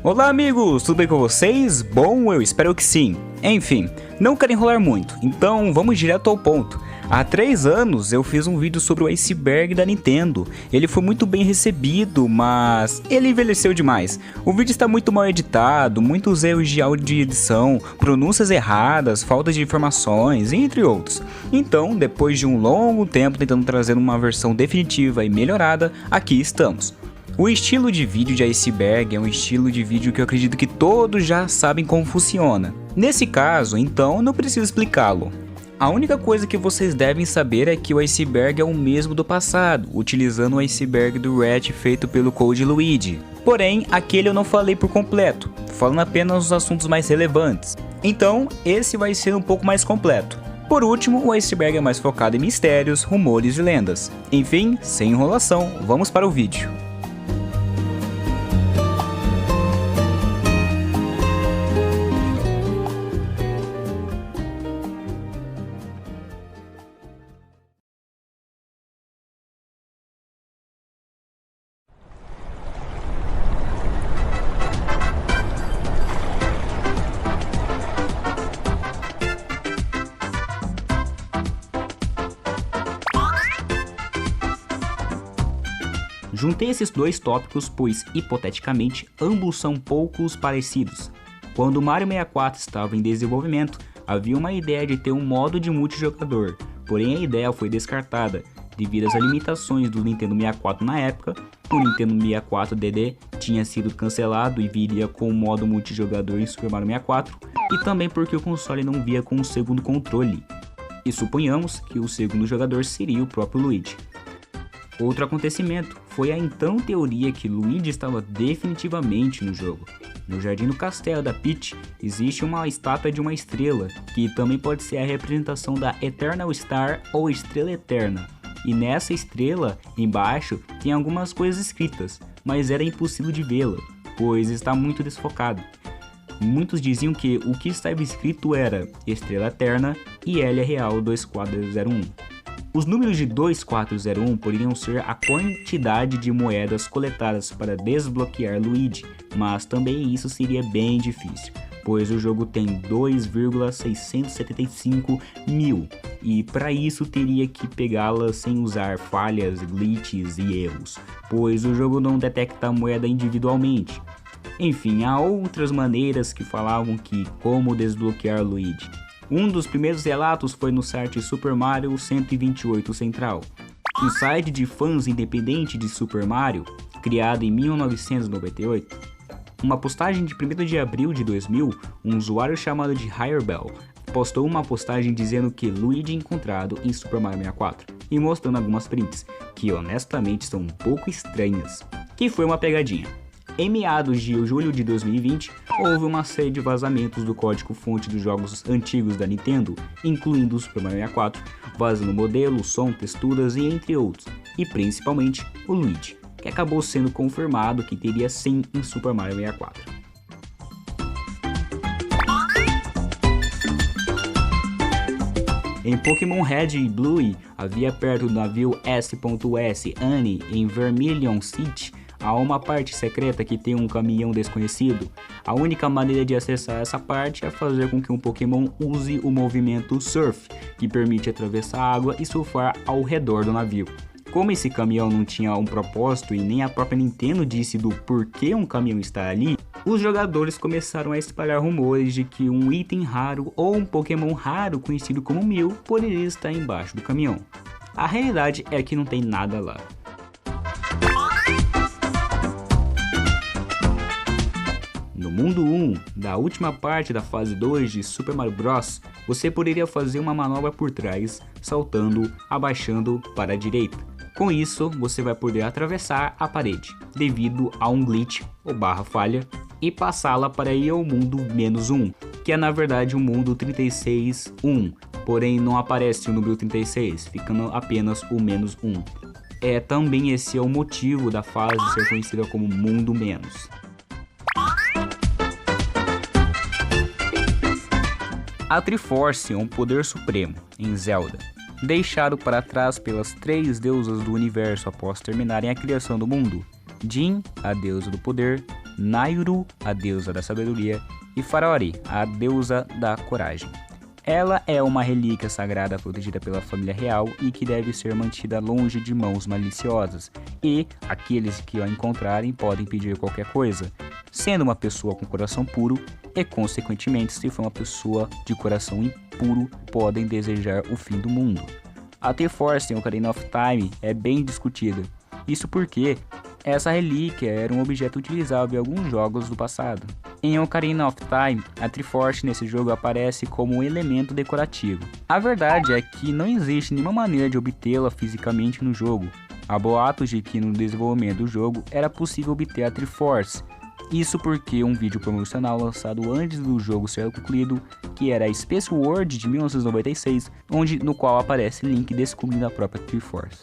Olá amigos, tudo bem com vocês? Bom, eu espero que sim. Enfim, não quero enrolar muito, então vamos direto ao ponto. Há 3 anos eu fiz um vídeo sobre o iceberg da Nintendo. Ele foi muito bem recebido, mas ele envelheceu demais. O vídeo está muito mal editado, muitos erros de áudio e edição, pronúncias erradas, falta de informações, entre outros. Então, depois de um longo tempo tentando trazer uma versão definitiva e melhorada, aqui estamos. O estilo de vídeo de iceberg é um estilo de vídeo que eu acredito que todos já sabem como funciona. Nesse caso, então, não preciso explicá-lo. A única coisa que vocês devem saber é que o iceberg é o mesmo do passado, utilizando o iceberg do Ratchet feito pelo Code Luigi. Porém, aquele eu não falei por completo, falando apenas os assuntos mais relevantes. Então, esse vai ser um pouco mais completo. Por último, o iceberg é mais focado em mistérios, rumores e lendas. Enfim, sem enrolação, vamos para o vídeo. Juntei esses dois tópicos, pois, hipoteticamente, ambos são poucos parecidos. Quando o Mario 64 estava em desenvolvimento, havia uma ideia de ter um modo de multijogador, porém a ideia foi descartada, devido às limitações do Nintendo 64 na época. O Nintendo 64 DD tinha sido cancelado e viria com o modo multijogador em Super Mario 64, e também porque o console não via com um segundo controle, e suponhamos que o segundo jogador seria o próprio Luigi. Outro acontecimento foi a então teoria que Luigi estava definitivamente no jogo. No jardim do castelo da Peach existe uma estátua de uma estrela, que também pode ser a representação da Eternal Star ou Estrela Eterna. E nessa estrela, embaixo, tem algumas coisas escritas, mas era impossível de vê-la, pois está muito desfocado. Muitos diziam que o que estava escrito era Estrela Eterna e L Real 2401. Os números de 2401 poderiam ser a quantidade de moedas coletadas para desbloquear Luigi, mas também isso seria bem difícil, pois o jogo tem 2,675 mil, e para isso teria que pegá-las sem usar falhas, glitches e erros, pois o jogo não detecta a moeda individualmente. Enfim, há outras maneiras que falavam que como desbloquear Luigi. Um dos primeiros relatos foi no site Super Mario 128 Central, um site de fãs independente de Super Mario, criado em 1998. Uma postagem de 1º de abril de 2000, um usuário chamado de Hirebell postou uma postagem dizendo que Luigi encontrado em Super Mario 64 e mostrando algumas prints, que honestamente são um pouco estranhas, que foi uma pegadinha. Em meados de julho de 2020, houve uma série de vazamentos do código-fonte dos jogos antigos da Nintendo, incluindo o Super Mario 64, vazando modelo, som, texturas e entre outros, e principalmente o Luigi, que acabou sendo confirmado que teria sim em Super Mario 64. Em Pokémon Red e Blue, havia perto do navio S.S. Annie em Vermilion City, há uma parte secreta que tem um caminhão desconhecido. A única maneira de acessar essa parte é fazer com que um Pokémon use o movimento Surf, que permite atravessar a água e surfar ao redor do navio. Como esse caminhão não tinha um propósito e nem a própria Nintendo disse do porquê um caminhão está ali, os jogadores começaram a espalhar rumores de que um item raro ou um Pokémon raro conhecido como Mew poderia estar embaixo do caminhão. A realidade é que não tem nada lá. No mundo 1, da última parte da fase 2 de Super Mario Bros., você poderia fazer uma manobra por trás, saltando, abaixando para a direita. Com isso, você vai poder atravessar a parede, devido a um glitch ou falha, e passá-la para ir ao mundo -1, que é na verdade o mundo 36-1, porém não aparece o número 36, ficando apenas o -1. Também esse é o motivo da fase ser conhecida como Mundo Menos. A Triforce é um poder supremo em Zelda, deixado para trás pelas 3 deusas do universo após terminarem a criação do mundo: Jean, a deusa do poder, Nayru, a deusa da sabedoria, e Faraori, a deusa da coragem. Ela é uma relíquia sagrada protegida pela família real e que deve ser mantida longe de mãos maliciosas, e aqueles que a encontrarem podem pedir qualquer coisa, sendo uma pessoa com coração puro e, consequentemente, se for uma pessoa de coração impuro, podem desejar o fim do mundo. A Triforce em Ocarina of Time é bem discutida, isso porque essa relíquia era um objeto utilizável em alguns jogos do passado. Em Ocarina of Time, a Triforce nesse jogo aparece como um elemento decorativo. A verdade é que não existe nenhuma maneira de obtê-la fisicamente no jogo. Há boatos de que no desenvolvimento do jogo era possível obter a Triforce. Isso porque um vídeo promocional lançado antes do jogo ser concluído, que era a Space World de 1996, no qual aparece Link descobrindo a própria Triforce.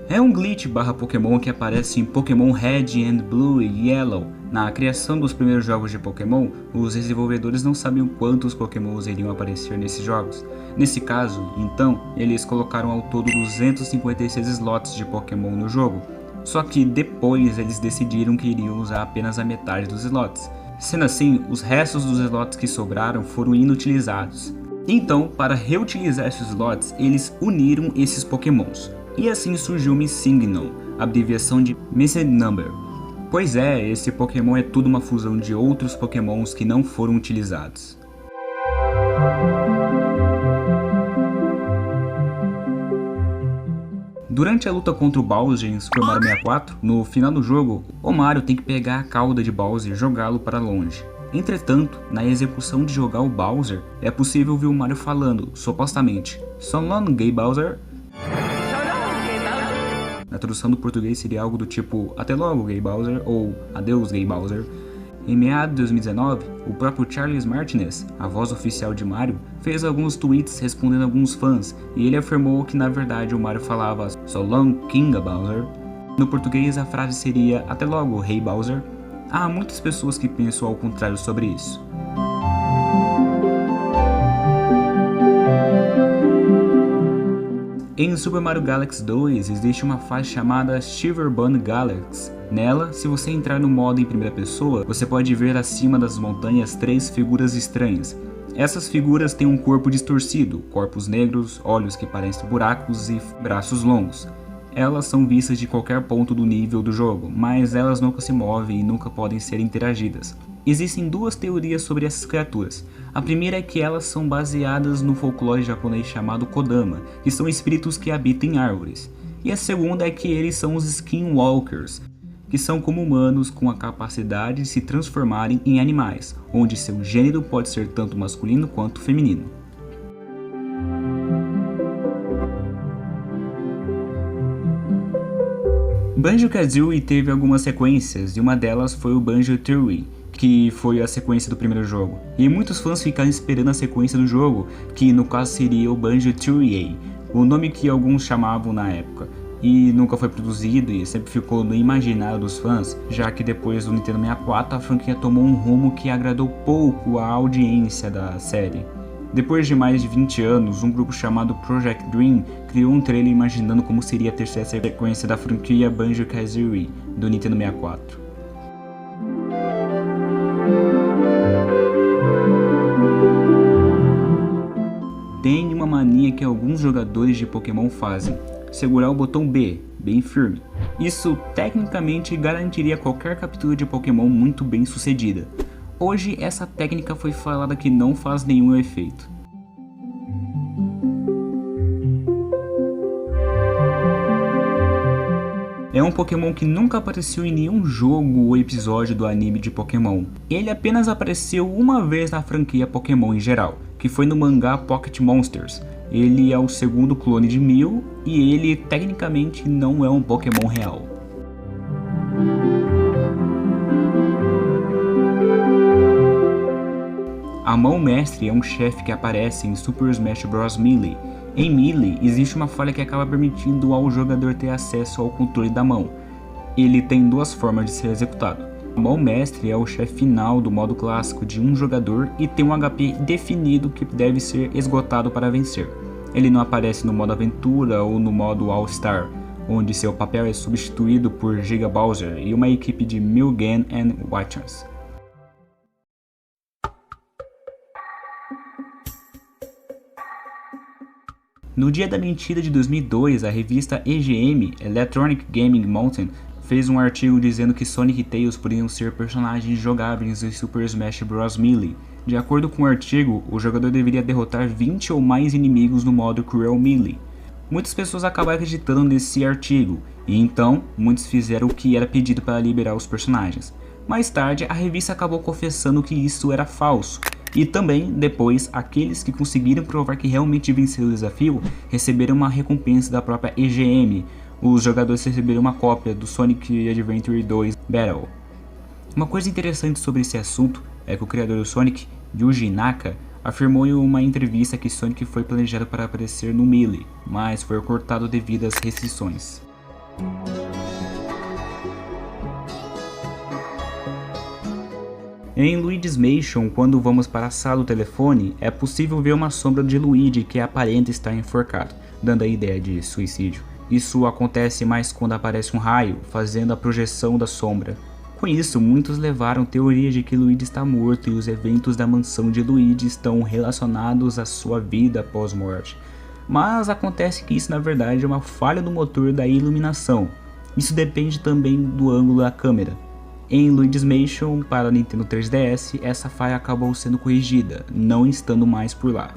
É um glitch barra Pokémon que aparece em Pokémon Red and Blue e Yellow. Na criação dos primeiros jogos de Pokémon, os desenvolvedores não sabiam quantos Pokémons iriam aparecer nesses jogos. Nesse caso, então, eles colocaram ao todo 256 slots de Pokémon no jogo. Só que depois eles decidiram que iriam usar apenas a metade dos slots. Sendo assim, os restos dos slots que sobraram foram inutilizados. Então, para reutilizar esses slots, eles uniram esses Pokémons. E assim surgiu Missingnong, abreviação de Missing Number. Pois é, esse Pokémon é tudo uma fusão de outros Pokémons que não foram utilizados. Durante a luta contra o Bowser em Super Mario 64, no final do jogo, o Mario tem que pegar a cauda de Bowser e jogá-lo para longe. Entretanto, na execução de jogar o Bowser, é possível ouvir o Mario falando, supostamente, "So long, gay Bowser". Na tradução do português seria algo do tipo "Até logo, Gay Bowser" ou "Adeus, Gay Bowser". Em meados de 2019, o próprio Charles Martinez, a voz oficial de Mario, fez alguns tweets respondendo a alguns fãs, e ele afirmou que na verdade o Mario falava "So long, King Bowser". No português a frase seria "Até logo, Rei Bowser". Há muitas pessoas que pensam ao contrário sobre isso. Em Super Mario Galaxy 2 existe uma fase chamada Shiverbun Galaxy. Nela, se você entrar no modo em primeira pessoa, você pode ver acima das montanhas 3 figuras estranhas. Essas figuras têm um corpo distorcido, corpos negros, olhos que parecem buracos e braços longos. Elas são vistas de qualquer ponto do nível do jogo, mas elas nunca se movem e nunca podem ser interagidas. Existem duas teorias sobre essas criaturas. A primeira é que elas são baseadas no folclore japonês chamado Kodama, que são espíritos que habitam em árvores. E a segunda é que eles são os Skinwalkers, que são como humanos com a capacidade de se transformarem em animais, onde seu gênero pode ser tanto masculino quanto feminino. Banjo-Kazooie teve algumas sequências, e uma delas foi o Banjo-Tooie, que foi a sequência do primeiro jogo. E muitos fãs ficaram esperando a sequência do jogo, que no caso seria o Banjo-Tooie, o nome que alguns chamavam na época. E nunca foi produzido e sempre ficou no imaginário dos fãs, já que depois do Nintendo 64 a franquia tomou um rumo que agradou pouco a audiência da série. Depois de mais de 20 anos, um grupo chamado Project Dream criou um trailer imaginando como seria a terceira sequência da franquia Banjo-Kazooie do Nintendo 64. Tem uma mania que alguns jogadores de Pokémon fazem: segurar o botão B, bem firme. Isso tecnicamente garantiria qualquer captura de Pokémon muito bem sucedida. Hoje essa técnica foi falada que não faz nenhum efeito. É um Pokémon que nunca apareceu em nenhum jogo ou episódio do anime de Pokémon. Ele apenas apareceu uma vez na franquia Pokémon em geral, que foi no mangá Pocket Monsters. Ele é o segundo clone de Mew e ele tecnicamente não é um Pokémon real. A Mão Mestre é um chefe que aparece em Super Smash Bros. Melee. Em Melee, existe uma falha que acaba permitindo ao jogador ter acesso ao controle da mão. Ele tem duas formas de ser executado. A Mão Mestre é o chefe final do modo clássico de um jogador e tem um HP definido que deve ser esgotado para vencer. Ele não aparece no modo aventura ou no modo All-Star, onde seu papel é substituído por Giga Bowser e uma equipe de Milgen e Wytrans. No dia da mentira de 2002, a revista EGM, Electronic Gaming Monthly, fez um artigo dizendo que Sonic e Tails poderiam ser personagens jogáveis em Super Smash Bros. Melee. De acordo com o artigo, o jogador deveria derrotar 20 ou mais inimigos no modo Cruel Melee. Muitas pessoas acabaram acreditando nesse artigo, e então muitos fizeram o que era pedido para liberar os personagens. Mais tarde, a revista acabou confessando que isso era falso, e também, depois, aqueles que conseguiram provar que realmente venceram o desafio receberam uma recompensa da própria EGM. Os jogadores receberam uma cópia do Sonic Adventure 2 Battle. Uma coisa interessante sobre esse assunto é que o criador do Sonic, Yuji Naka, afirmou em uma entrevista que Sonic foi planejado para aparecer no Melee, mas foi cortado devido às restrições. Em Luigi's Mansion, quando vamos para a sala do telefone, é possível ver uma sombra de Luigi que aparenta estar enforcado, dando a ideia de suicídio. Isso acontece mais quando aparece um raio, fazendo a projeção da sombra. Com isso, muitos levaram teorias de que Luigi está morto e os eventos da mansão de Luigi estão relacionados à sua vida após morte. Mas acontece que isso na verdade é uma falha no motor da iluminação. Isso depende também do ângulo da câmera. Em Luigi's Mansion para Nintendo 3DS, essa falha acabou sendo corrigida, não estando mais por lá.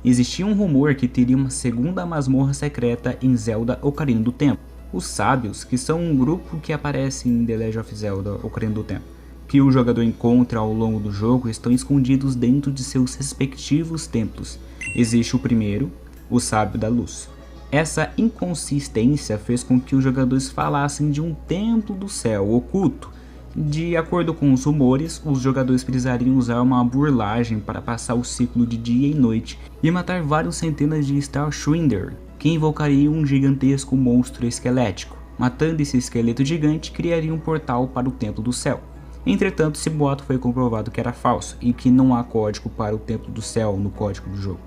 Existia um rumor que teria uma segunda masmorra secreta em Zelda Ocarina do Tempo. Os Sábios, que são um grupo que aparece em The Legend of Zelda Ocarina do Tempo, que o jogador encontra ao longo do jogo, estão escondidos dentro de seus respectivos templos. Existe o primeiro, o Sábio da Luz. Essa inconsistência fez com que os jogadores falassem de um templo do céu oculto. De acordo com os rumores, os jogadores precisariam usar uma burlagem para passar o ciclo de dia e noite e matar várias centenas de Starshrinder, que invocariam um gigantesco monstro esquelético. Matando esse esqueleto gigante, criaria um portal para o Templo do Céu. Entretanto, esse boato foi comprovado que era falso e que não há código para o Templo do Céu no código do jogo.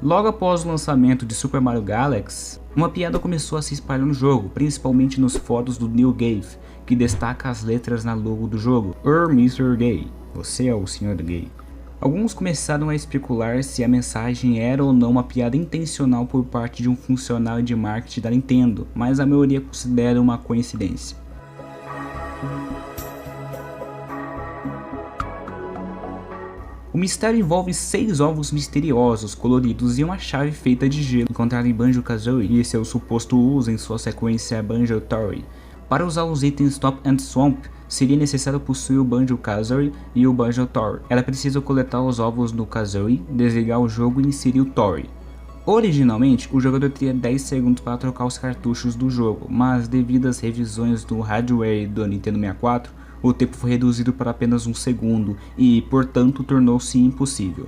Logo após o lançamento de Super Mario Galaxy, uma piada começou a se espalhar no jogo, principalmente nos fóruns do Neil Gaiman, que destaca as letras na logo do jogo: Mr. Gay, você é o Sr. Gay. Alguns começaram a especular se a mensagem era ou não uma piada intencional por parte de um funcionário de marketing da Nintendo, mas a maioria considera uma coincidência. O mistério envolve 6 ovos misteriosos coloridos e uma chave feita de gelo encontrada em Banjo-Kazooie e seu suposto uso em sua sequência Banjo-Tooie. Para usar os itens Top and Swamp, seria necessário possuir o Banjo-Kazooie e o Banjo-Tooie. Era preciso coletar os ovos no Kazooie, desligar o jogo e inserir o Tooie. Originalmente, o jogador teria 10 segundos para trocar os cartuchos do jogo, mas devido às revisões do hardware do Nintendo 64, o tempo foi reduzido para apenas 1 segundo e, portanto, tornou-se impossível.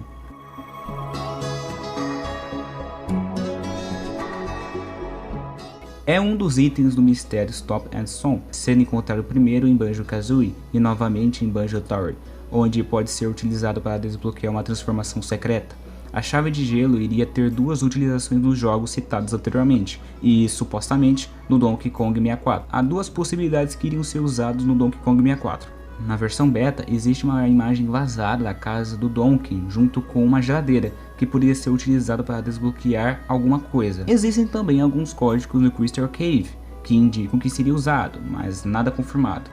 É um dos itens do mistério Stop and Swamp, sendo encontrado primeiro em Banjo-Kazooie e novamente em Banjo-Tooie, onde pode ser utilizado para desbloquear uma transformação secreta. A chave de gelo iria ter 2 utilizações nos jogos citados anteriormente, e supostamente no Donkey Kong 64. Há 2 possibilidades que iriam ser usadas no Donkey Kong 64. Na versão beta, existe uma imagem vazada da casa do Donkey, junto com uma geladeira, que poderia ser utilizada para desbloquear alguma coisa. Existem também alguns códigos no Crystal Cave, que indicam que seria usado, mas nada confirmado.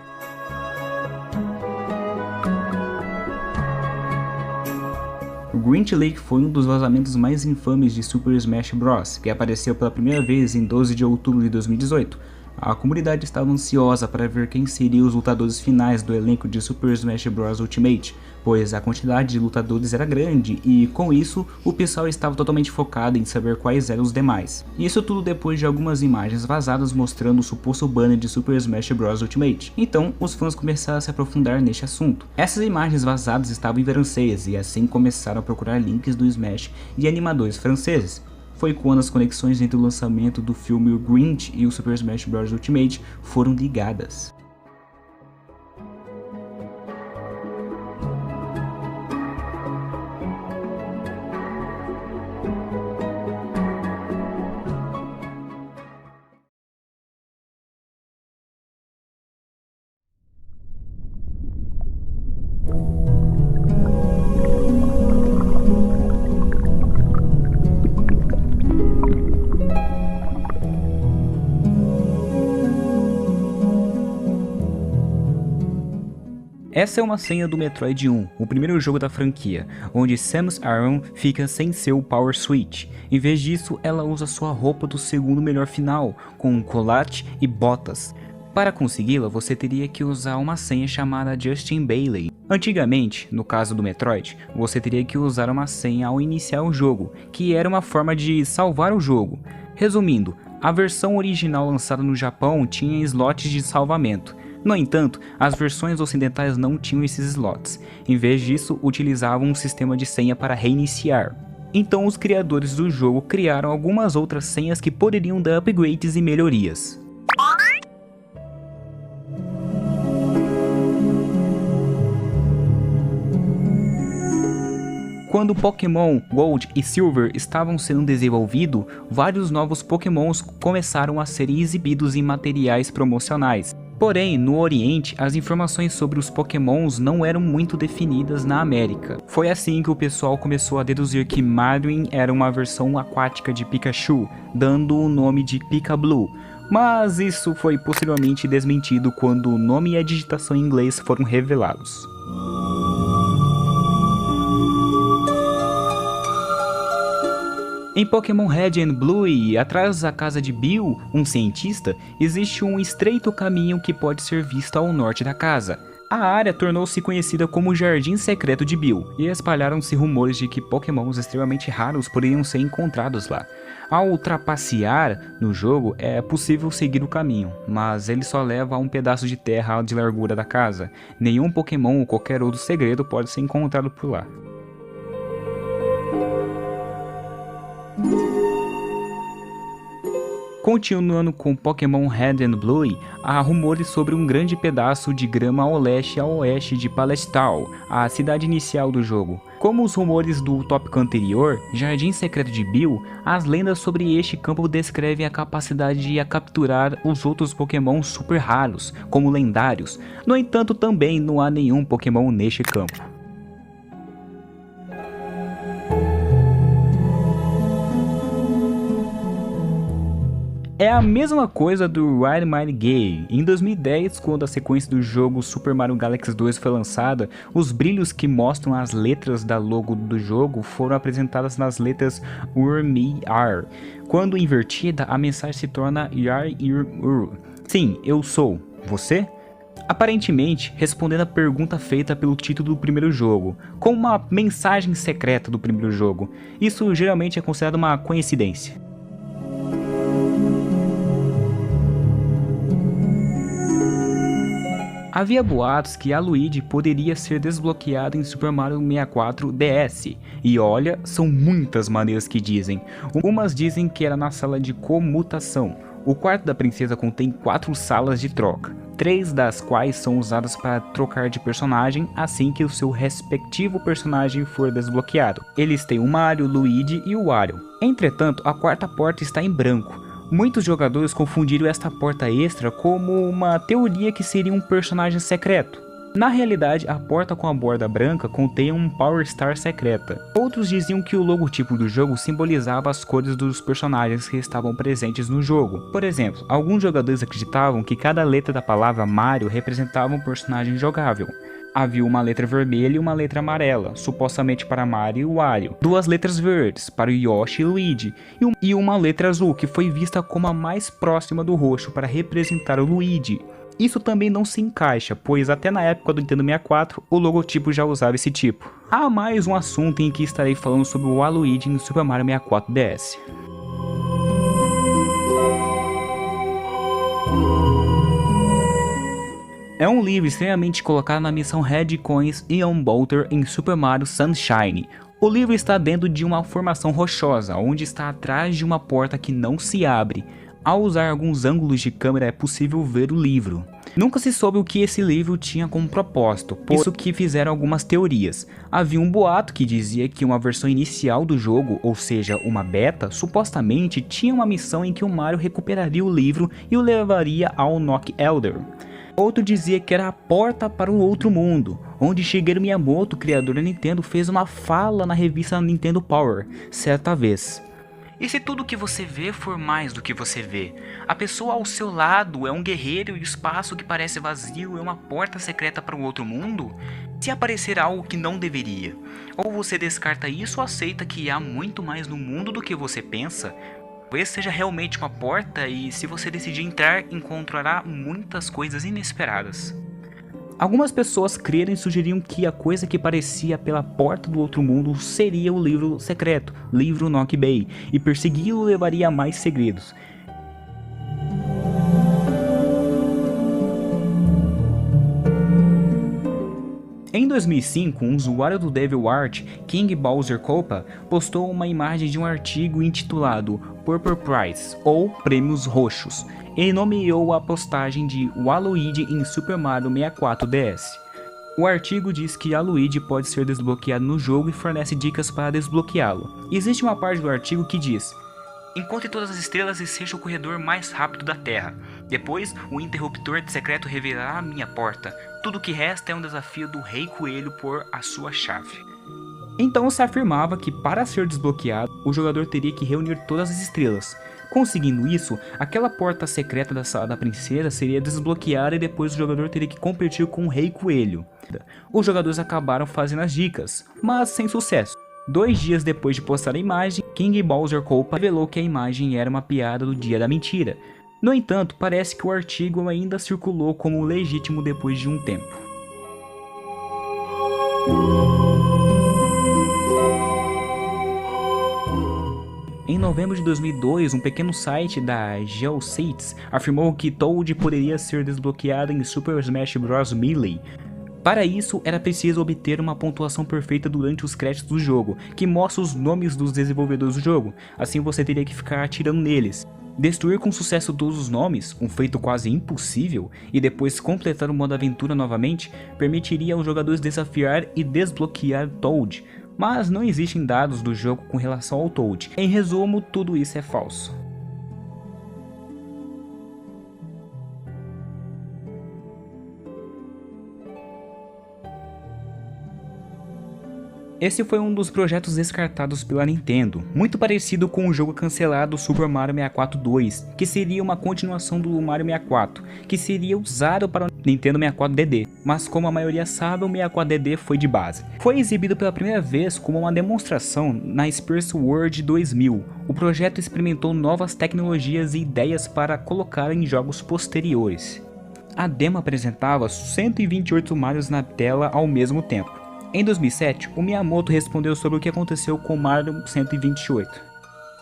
O Grinch Lake foi um dos vazamentos mais infames de Super Smash Bros, que apareceu pela primeira vez em 12 de outubro de 2018. A comunidade estava ansiosa para ver quem seriam os lutadores finais do elenco de Super Smash Bros Ultimate, pois a quantidade de lutadores era grande e, com isso, o pessoal estava totalmente focado em saber quais eram os demais. Isso tudo depois de algumas imagens vazadas mostrando o suposto banner de Super Smash Bros Ultimate. Então, os fãs começaram a se aprofundar neste assunto. Essas imagens vazadas estavam em francês e assim começaram a procurar links do Smash de animadores franceses. Foi quando as conexões entre o lançamento do filme O Grinch e o Super Smash Bros Ultimate foram ligadas. Essa é uma senha do Metroid 1, o primeiro jogo da franquia, onde Samus Aran fica sem seu Power Switch. Em vez disso, ela usa sua roupa do segundo melhor final, com colete e botas. Para consegui-la, você teria que usar uma senha chamada Justin Bailey. Antigamente, no caso do Metroid, você teria que usar uma senha ao iniciar o jogo, que era uma forma de salvar o jogo. Resumindo, a versão original lançada no Japão tinha slots de salvamento. No entanto, as versões ocidentais não tinham esses slots. Em vez disso, utilizavam um sistema de senha para reiniciar. Então os criadores do jogo criaram algumas outras senhas que poderiam dar upgrades e melhorias. Quando Pokémon Gold e Silver estavam sendo desenvolvidos, vários novos Pokémons começaram a serem exibidos em materiais promocionais. Porém, no Oriente, as informações sobre os Pokémons não eram muito definidas na América. Foi assim que o pessoal começou a deduzir que Madeline era uma versão aquática de Pikachu, dando o nome de Pika-Blue. Mas isso foi posteriormente desmentido quando o nome e a digitação em inglês foram revelados. Em Pokémon Red and Blue, atrás da casa de Bill, um cientista, existe um estreito caminho que pode ser visto ao norte da casa. A área tornou-se conhecida como Jardim Secreto de Bill, e espalharam-se rumores de que Pokémons extremamente raros poderiam ser encontrados lá. Ao trapacear no jogo, é possível seguir o caminho, mas ele só leva a um pedaço de terra de largura da casa. Nenhum Pokémon ou qualquer outro segredo pode ser encontrado por lá. Continuando com Pokémon Red and Blue, há rumores sobre um grande pedaço de grama ao leste e ao oeste de Palestal, a cidade inicial do jogo. Como os rumores do tópico anterior, Jardim Secreto de Bill, as lendas sobre este campo descrevem a capacidade de capturar os outros Pokémon super raros, como lendários. No entanto, também não há nenhum Pokémon neste campo. É a mesma coisa do Ride Mighty Gay. Em 2010, quando a sequência do jogo Super Mario Galaxy 2 foi lançada, os brilhos que mostram as letras da logo do jogo foram apresentadas nas letras UR-ME-R. Quando invertida, a mensagem se torna YAR-IR-UR. Sim, eu sou. Você? Aparentemente, respondendo à pergunta feita pelo título do primeiro jogo, com uma mensagem secreta do primeiro jogo. Isso geralmente é considerado uma coincidência. Havia boatos que a Luigi poderia ser desbloqueado em Super Mario 64 DS, e olha, são muitas maneiras que dizem. Umas dizem que era na sala de comutação. O quarto da princesa contém 4 salas de troca, 3 das quais são usadas para trocar de personagem assim que o seu respectivo personagem for desbloqueado. Eles têm o Mario, o Luigi e o Wario. Entretanto, a quarta porta está em branco. Muitos jogadores confundiram esta porta extra como uma teoria que seria um personagem secreto. Na realidade, a porta com a borda branca contém um Power Star secreta. Outros diziam que o logotipo do jogo simbolizava as cores dos personagens que estavam presentes no jogo. Por exemplo, alguns jogadores acreditavam que cada letra da palavra Mario representava um personagem jogável. Havia uma letra vermelha e uma letra amarela, supostamente para Mario e Wario. Duas letras verdes, para Yoshi e Luigi. E uma letra azul, que foi vista como a mais próxima do roxo, para representar o Luigi. Isso também não se encaixa, pois até na época do Nintendo 64, o logotipo já usava esse tipo. Há mais um assunto em que estarei falando sobre o Waluigi em Super Mario 64 DS. É um livro extremamente colocado na missão Red Coins Ion Bolter em Super Mario Sunshine. O livro está dentro de uma formação rochosa, onde está atrás de uma porta que não se abre. Ao usar alguns ângulos de câmera é possível ver o livro. Nunca se soube o que esse livro tinha como propósito, por isso que fizeram algumas teorias. Havia um boato que dizia que uma versão inicial do jogo, ou seja, uma beta, supostamente tinha uma missão em que o Mario recuperaria o livro e o levaria ao Nock Elder. Outro dizia que era a porta para um outro mundo, onde Shigeru Miyamoto, criador da Nintendo, fez uma fala na revista Nintendo Power, certa vez. E se tudo que você vê for mais do que você vê? A pessoa ao seu lado é um guerreiro e o espaço que parece vazio é uma porta secreta para um outro mundo? Se aparecer algo que não deveria, ou você descarta isso ou aceita que há muito mais no mundo do que você pensa? Talvez seja realmente uma porta e se você decidir entrar, encontrará muitas coisas inesperadas. Algumas pessoas creram e sugeriam que a coisa que parecia pela porta do outro mundo seria o livro secreto, livro Nock Bay, e persegui-lo levaria a mais segredos. Em 2005, um usuário do DeviantArt, King Bowser Copa, postou uma imagem de um artigo intitulado Purple Prize, ou Prêmios Roxos. Ele nomeou a postagem de Waluigi em Super Mario 64 DS. O artigo diz que Waluigi pode ser desbloqueado no jogo e fornece dicas para desbloqueá-lo. Existe uma parte do artigo que diz: encontre todas as estrelas e seja o corredor mais rápido da Terra. Depois, o interruptor secreto revelará a minha porta. Tudo o que resta é um desafio do Rei Coelho por a sua chave. Então se afirmava que para ser desbloqueado, o jogador teria que reunir todas as estrelas. Conseguindo isso, aquela porta secreta da sala da princesa seria desbloqueada e depois o jogador teria que competir com o Rei Coelho. Os jogadores acabaram fazendo as dicas, mas sem sucesso. 2 dias depois de postar a imagem, King Bowser Copa revelou que a imagem era uma piada do Dia da Mentira. No entanto, parece que o artigo ainda circulou como legítimo depois de um tempo. Em novembro de 2002, um pequeno site da GeoCities afirmou que Toad poderia ser desbloqueado em Super Smash Bros. Melee. Para isso, era preciso obter uma pontuação perfeita durante os créditos do jogo, que mostra os nomes dos desenvolvedores do jogo, assim você teria que ficar atirando neles. Destruir com sucesso todos os nomes, um feito quase impossível, e depois completar o modo aventura novamente, permitiria aos jogadores desafiar e desbloquear Toad, mas não existem dados do jogo com relação ao Toad. Em resumo, tudo isso é falso. Esse foi um dos projetos descartados pela Nintendo, muito parecido com o jogo cancelado Super Mario 64 2, que seria uma continuação do Mario 64, que seria usado para o Nintendo 64 DD, mas como a maioria sabe, o 64 DD foi de base. Foi exibido pela primeira vez como uma demonstração na Space World 2000. O projeto experimentou novas tecnologias e ideias para colocar em jogos posteriores. A demo apresentava 128 Marios na tela ao mesmo tempo. Em 2007, o Miyamoto respondeu sobre o que aconteceu com Mario 128.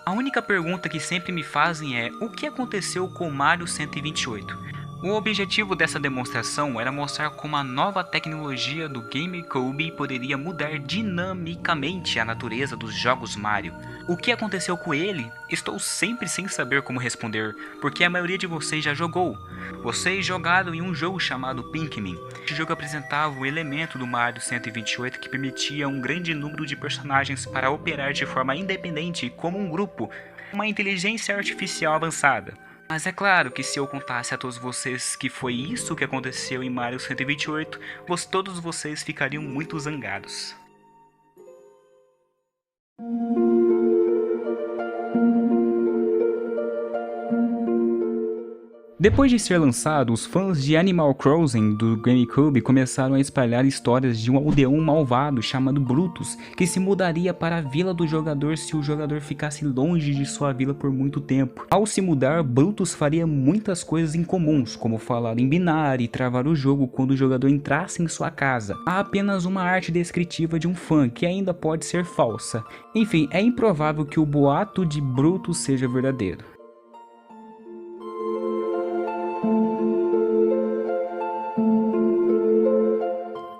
A única pergunta que sempre me fazem é: o que aconteceu com Mario 128? O objetivo dessa demonstração era mostrar como a nova tecnologia do GameCube poderia mudar dinamicamente a natureza dos jogos Mario. O que aconteceu com ele? Estou sempre sem saber como responder, porque a maioria de vocês já jogou. Vocês jogaram em um jogo chamado Pikmin. Este jogo apresentava o elemento do Mario 128 que permitia um grande número de personagens para operar de forma independente como um grupo, uma inteligência artificial avançada. Mas é claro que se eu contasse a todos vocês que foi isso que aconteceu em Mario 128, todos vocês ficariam muito zangados. Depois de ser lançado, os fãs de Animal Crossing do GameCube começaram a espalhar histórias de um aldeão malvado chamado Brutus, que se mudaria para a vila do jogador se o jogador ficasse longe de sua vila por muito tempo. Ao se mudar, Brutus faria muitas coisas incomuns, como falar em binário e travar o jogo quando o jogador entrasse em sua casa. Há apenas uma arte descritiva de um fã, que ainda pode ser falsa. Enfim, é improvável que o boato de Brutus seja verdadeiro.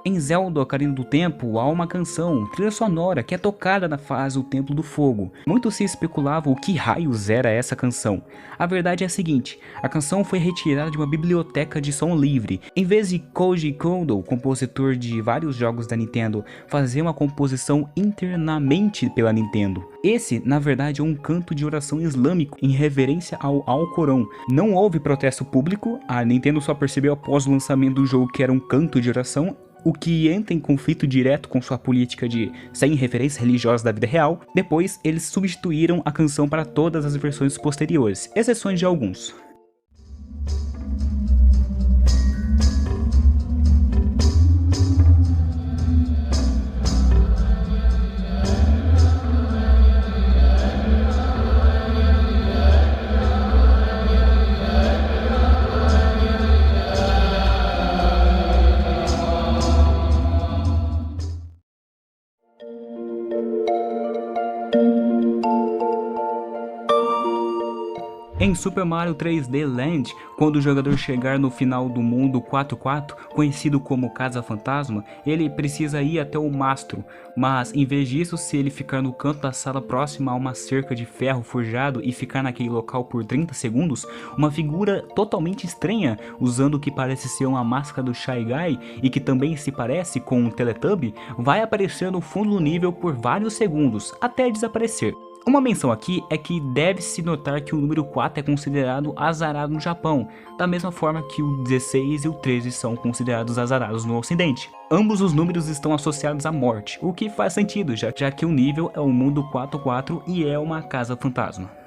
Em Zelda Ocarina do Tempo há uma canção, trilha sonora, que é tocada na fase O Templo do Fogo. Muito se especulava o que raios era essa canção. A verdade é a seguinte, a canção foi retirada de uma biblioteca de som livre. Em vez de Koji Kondo, compositor de vários jogos da Nintendo, fazer uma composição internamente pela Nintendo. Esse, na verdade, é um canto de oração islâmico em reverência ao Alcorão. Não houve protesto público, a Nintendo só percebeu após o lançamento do jogo que era um canto de oração, o que entra em conflito direto com sua política de sem referências religiosas da vida real. Depois, eles substituíram a canção para todas as versões posteriores, exceções de alguns. Em Super Mario 3D Land, quando o jogador chegar no final do mundo 4-4, conhecido como Casa Fantasma, ele precisa ir até o mastro, mas em vez disso, se ele ficar no canto da sala próxima a uma cerca de ferro forjado e ficar naquele local por 30 segundos, uma figura totalmente estranha, usando o que parece ser uma máscara do Shy Guy e que também se parece com um Teletubby, vai aparecer no fundo do nível por vários segundos, até desaparecer. Uma menção aqui é que deve-se notar que o número 4 é considerado azarado no Japão, da mesma forma que o 16 e o 13 são considerados azarados no Ocidente. Ambos os números estão associados à morte, o que faz sentido, já que o nível é o mundo 4-4 e é uma casa fantasma.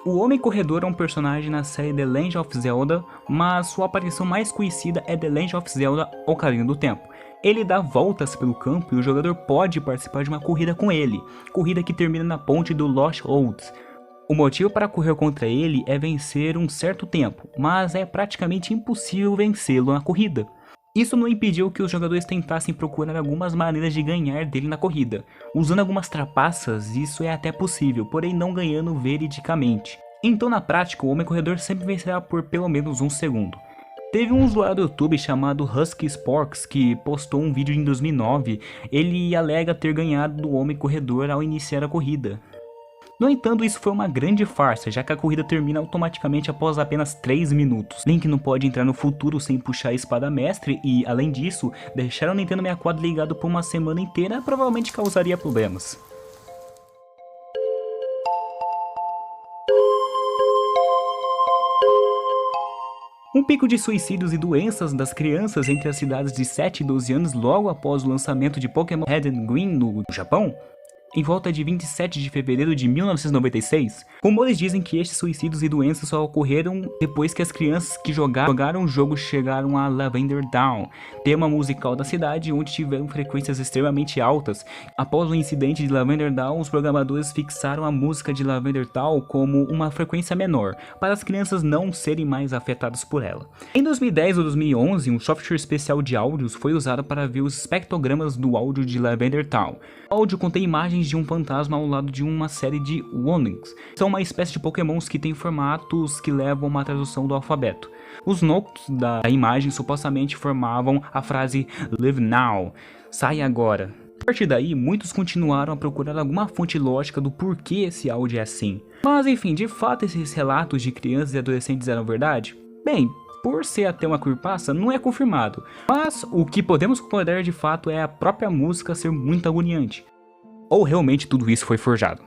O Homem Corredor é um personagem na série The Legend of Zelda, mas sua aparição mais conhecida é The Legend of Zelda Ocarina do Tempo. Ele dá voltas pelo campo e o jogador pode participar de uma corrida com ele, corrida que termina na ponte do Lost Oaths. O motivo para correr contra ele é vencer um certo tempo, mas é praticamente impossível vencê-lo na corrida. Isso não impediu que os jogadores tentassem procurar algumas maneiras de ganhar dele na corrida. Usando algumas trapaças, isso é até possível, porém não ganhando veridicamente. Então na prática, o Homem Corredor sempre vencerá por pelo menos um segundo. Teve um usuário do YouTube chamado Husky Sporks que postou um vídeo em 2009, ele alega ter ganhado do Homem Corredor ao iniciar a corrida. No entanto, isso foi uma grande farsa, já que a corrida termina automaticamente após apenas 3 minutos. Link não pode entrar no futuro sem puxar a espada mestre e, além disso, deixar o Nintendo 64 ligado por uma semana inteira provavelmente causaria problemas. Um pico de suicídios e doenças das crianças entre as cidades de 7 e 12 anos logo após o lançamento de Pokémon Red and Green no Japão, em volta de 27 de fevereiro de 1996, rumores dizem que estes suicídios e doenças só ocorreram depois que as crianças que jogaram o jogo chegaram a Lavender Town, tema musical da cidade onde tiveram frequências extremamente altas. Após o incidente de Lavender Town, os programadores fixaram a música de Lavender Town como uma frequência menor, para as crianças não serem mais afetadas por ela. Em 2010 ou 2011, um software especial de áudios foi usado para ver os espectrogramas do áudio de Lavender Town. O áudio contém imagens de um fantasma ao lado de uma série de Wondings. São uma espécie de pokémons que têm formatos que levam a uma tradução do alfabeto. Os notes da imagem supostamente formavam a frase Live Now, sai agora. A partir daí, muitos continuaram a procurar alguma fonte lógica do porquê esse áudio é assim. Mas enfim, de fato esses relatos de crianças e adolescentes eram verdade? Bem, por ser até uma creepypasta, não é confirmado. Mas o que podemos concordar de fato é a própria música ser muito agoniante. Ou realmente tudo isso foi forjado?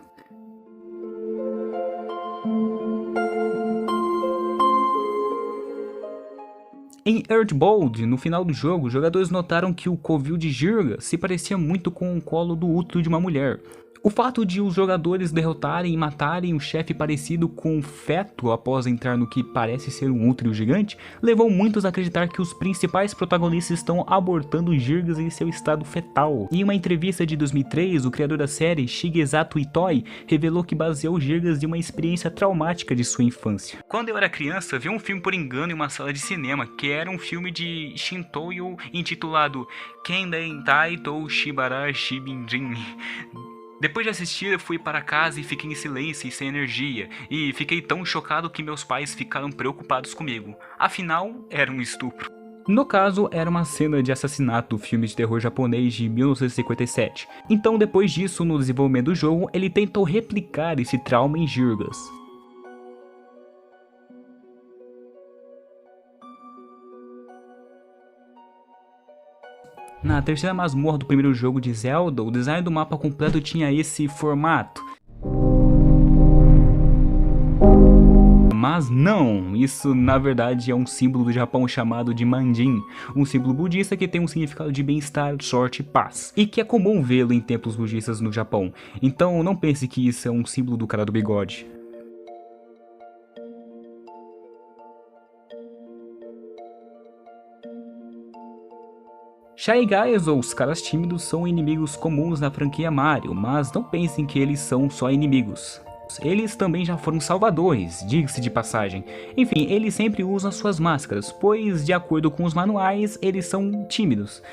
Em Earthbound, no final do jogo, os jogadores notaram que o covil de Jirga se parecia muito com o colo do útero de uma mulher. O fato de os jogadores derrotarem e matarem um chefe parecido com um feto após entrar no que parece ser um útero gigante, levou muitos a acreditar que os principais protagonistas estão abortando Girgas em seu estado fetal. Em uma entrevista de 2003, o criador da série, Shigesato Itoi, revelou que baseou Girgas em uma experiência traumática de sua infância. Quando eu era criança, vi um filme por engano em uma sala de cinema, que era um filme de Shintoyo intitulado Kenden Taito Shibara Shibinjin. Depois de assistir, eu fui para casa e fiquei em silêncio e sem energia, e fiquei tão chocado que meus pais ficaram preocupados comigo. Afinal, era um estupro. No caso, era uma cena de assassinato do filme de terror japonês de 1957. Então, depois disso, no desenvolvimento do jogo, ele tentou replicar esse trauma em Girgas. Na terceira masmorra do primeiro jogo de Zelda, o design do mapa completo tinha esse formato. Mas não, isso na verdade é um símbolo do Japão chamado de Manjin, um símbolo budista que tem um significado de bem-estar, sorte e paz, e que é comum vê-lo em templos budistas no Japão, então não pense que isso é um símbolo do cara do bigode. Shy Guys ou os caras tímidos são inimigos comuns na franquia Mario, mas não pensem que eles são só inimigos. Eles também já foram salvadores, diga-se de passagem. Enfim, eles sempre usam suas máscaras, pois de acordo com os manuais, eles são tímidos.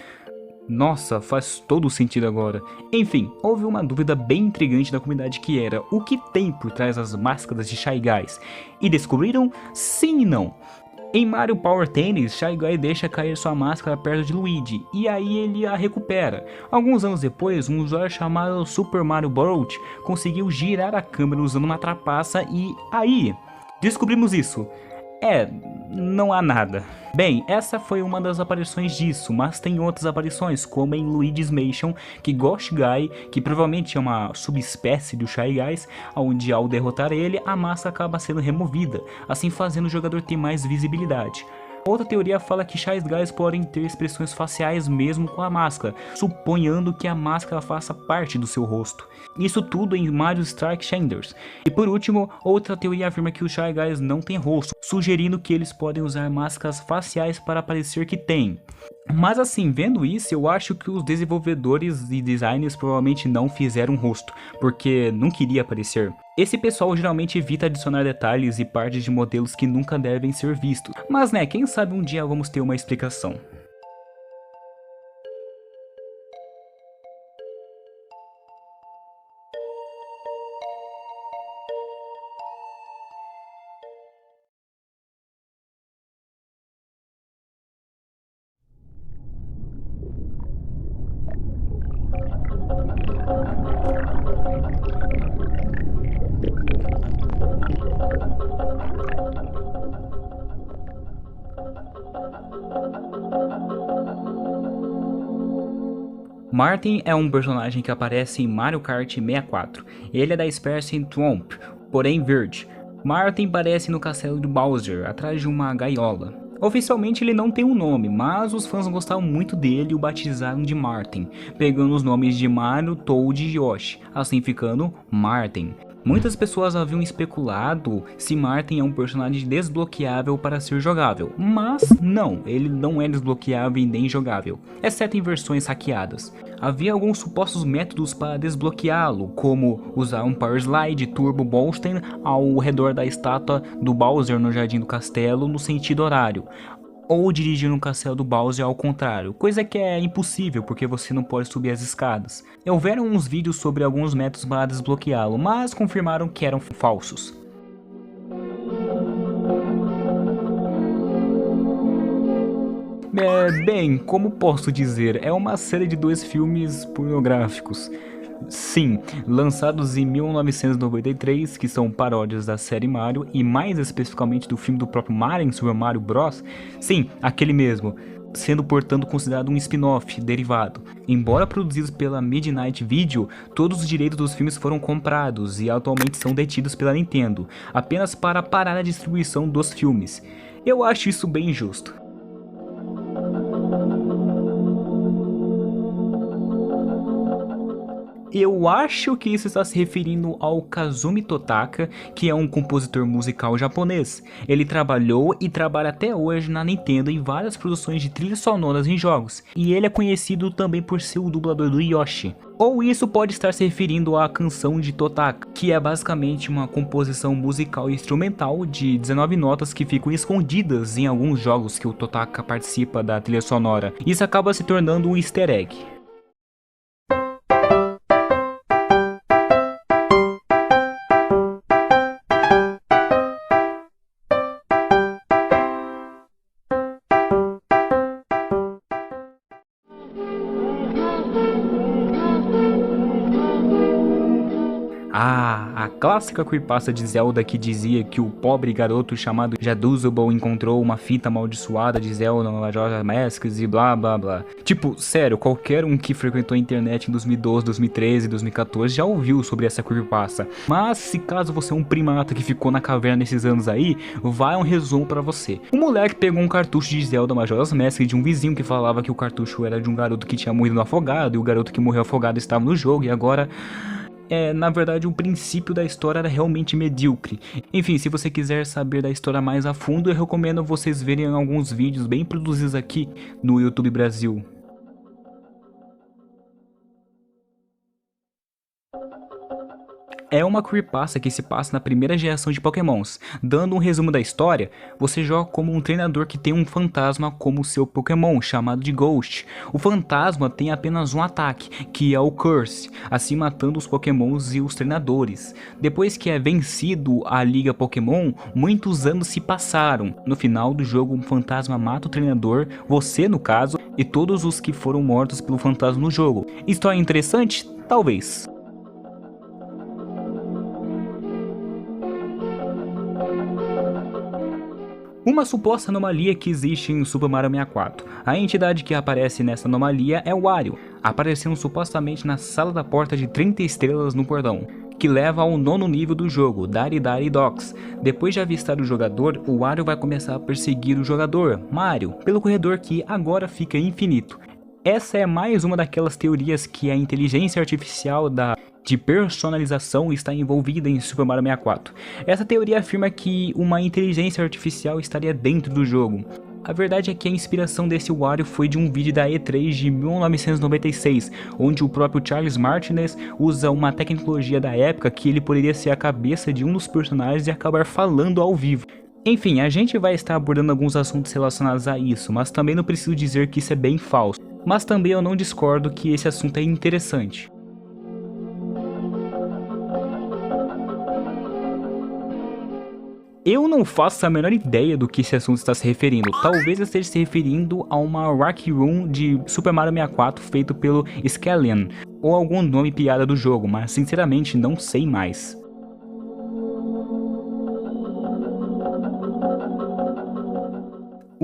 Nossa, faz todo sentido agora. Enfim, houve uma dúvida bem intrigante da comunidade que era o que tem por trás das máscaras de Shy Guys. E descobriram? Sim e não. Em Mario Power Tennis, Shy Guy deixa cair sua máscara perto de Luigi, e aí ele a recupera. Alguns anos depois, um usuário chamado Super Mario Bros conseguiu girar a câmera usando uma trapaça e aí, descobrimos isso. Não há nada. Bem, essa foi uma das aparições disso, mas tem outras aparições, como em Luigi's Mansion, que Ghost Guy, que provavelmente é uma subespécie do Shy Guys, onde ao derrotar ele, a máscara acaba sendo removida, assim fazendo o jogador ter mais visibilidade. Outra teoria fala que Shy Guys podem ter expressões faciais mesmo com a máscara, suponhando que a máscara faça parte do seu rosto. Isso tudo em Mario Strike Shinders. E por último, outra teoria afirma que os Shy Guys não têm rosto, sugerindo que eles podem usar máscaras faciais para parecer que têm. Mas assim, vendo isso, eu acho que os desenvolvedores e designers provavelmente não fizeram rosto, porque não queria aparecer. Esse pessoal geralmente evita adicionar detalhes e partes de modelos que nunca devem ser vistos, mas né, quem sabe um dia vamos ter uma explicação. Martin é um personagem que aparece em Mario Kart 64. Ele é da espécie Thwomp, porém verde. Martin aparece no castelo de Bowser, atrás de uma gaiola. Oficialmente ele não tem um nome, mas os fãs gostaram muito dele e o batizaram de Martin, pegando os nomes de Mario, Toad e Yoshi, assim ficando Martin. Muitas pessoas haviam especulado se Martin é um personagem desbloqueável para ser jogável, mas não, ele não é desbloqueável e nem jogável, exceto em versões hackeadas. Havia alguns supostos métodos para desbloqueá-lo, como usar um Power Slide Turbo Boosten ao redor da estátua do Bowser no Jardim do Castelo no sentido horário, ou dirigir um castelo do Bowser ao contrário, coisa que é impossível porque você não pode subir as escadas. Houveram uns vídeos sobre alguns métodos para desbloqueá-lo, mas confirmaram que eram falsos. Bem, como posso dizer, é uma série de 2 filmes pornográficos. Sim, lançados em 1993, que são paródias da série Mario e mais especificamente do filme do próprio Mario em Super Mario Bros. Sim, aquele mesmo, sendo portanto considerado um spin-off derivado. Embora produzidos pela Midnight Video, todos os direitos dos filmes foram comprados e atualmente são detidos pela Nintendo, apenas para parar a distribuição dos filmes. Eu acho isso bem injusto. Eu acho que isso está se referindo ao Kazumi Totaka, que é um compositor musical japonês. Ele trabalhou e trabalha até hoje na Nintendo em várias produções de trilhas sonoras em jogos, e ele é conhecido também por ser o dublador do Yoshi. Ou isso pode estar se referindo à canção de Totaka, que é basicamente uma composição musical e instrumental de 19 notas que ficam escondidas em alguns jogos que o Totaka participa da trilha sonora. Isso acaba se tornando um easter egg. A clássica creepypasta de Zelda que dizia que o pobre garoto chamado Jaduzable encontrou uma fita amaldiçoada de Zelda no Majora's Mask e blá blá blá. Tipo, sério, qualquer um que frequentou a internet em 2012, 2013, 2014 já ouviu sobre essa creepypasta. Mas se caso você é um primata que ficou na caverna nesses anos aí, vai um resumo pra você. Um moleque pegou um cartucho de Zelda Majora's Mask de um vizinho que falava que o cartucho era de um garoto que tinha morrido no afogado, e o garoto que morreu afogado estava no jogo, e agora... na verdade, o princípio da história era realmente medíocre. Enfim, se você quiser saber da história mais a fundo, eu recomendo vocês verem alguns vídeos bem produzidos aqui no YouTube Brasil. É uma creepypasta que se passa na primeira geração de Pokémons. Dando um resumo da história, você joga como um treinador que tem um fantasma como seu Pokémon, chamado de Ghost. O fantasma tem apenas um ataque, que é o Curse, assim matando os Pokémons e os treinadores. Depois que é vencido a Liga Pokémon, muitos anos se passaram. No final do jogo, um fantasma mata o treinador, você no caso, e todos os que foram mortos pelo fantasma no jogo. História interessante? Talvez. Uma suposta anomalia que existe em Super Mario 64. A entidade que aparece nessa anomalia é o Wario, aparecendo supostamente na sala da porta de 30 estrelas no portão, que leva ao 9º nível do jogo, Dari Dari Docks. Depois de avistar o jogador, o Wario vai começar a perseguir o jogador, Mario, pelo corredor que agora fica infinito. Essa é mais uma daquelas teorias que a inteligência artificial de personalização está envolvida em Super Mario 64. Essa teoria afirma que uma inteligência artificial estaria dentro do jogo. A verdade é que a inspiração desse Wario foi de um vídeo da E3 de 1996, onde o próprio Charles Martinet usa uma tecnologia da época que ele poderia ser a cabeça de um dos personagens e acabar falando ao vivo. Enfim, a gente vai estar abordando alguns assuntos relacionados a isso, mas também não preciso dizer que isso é bem falso. Mas também eu não discordo que esse assunto é interessante. Eu não faço a menor ideia do que esse assunto está se referindo. Talvez esteja se referindo a uma Rock Room de Super Mario 64 feito pelo Scallion, ou algum nome piada do jogo, mas sinceramente não sei mais.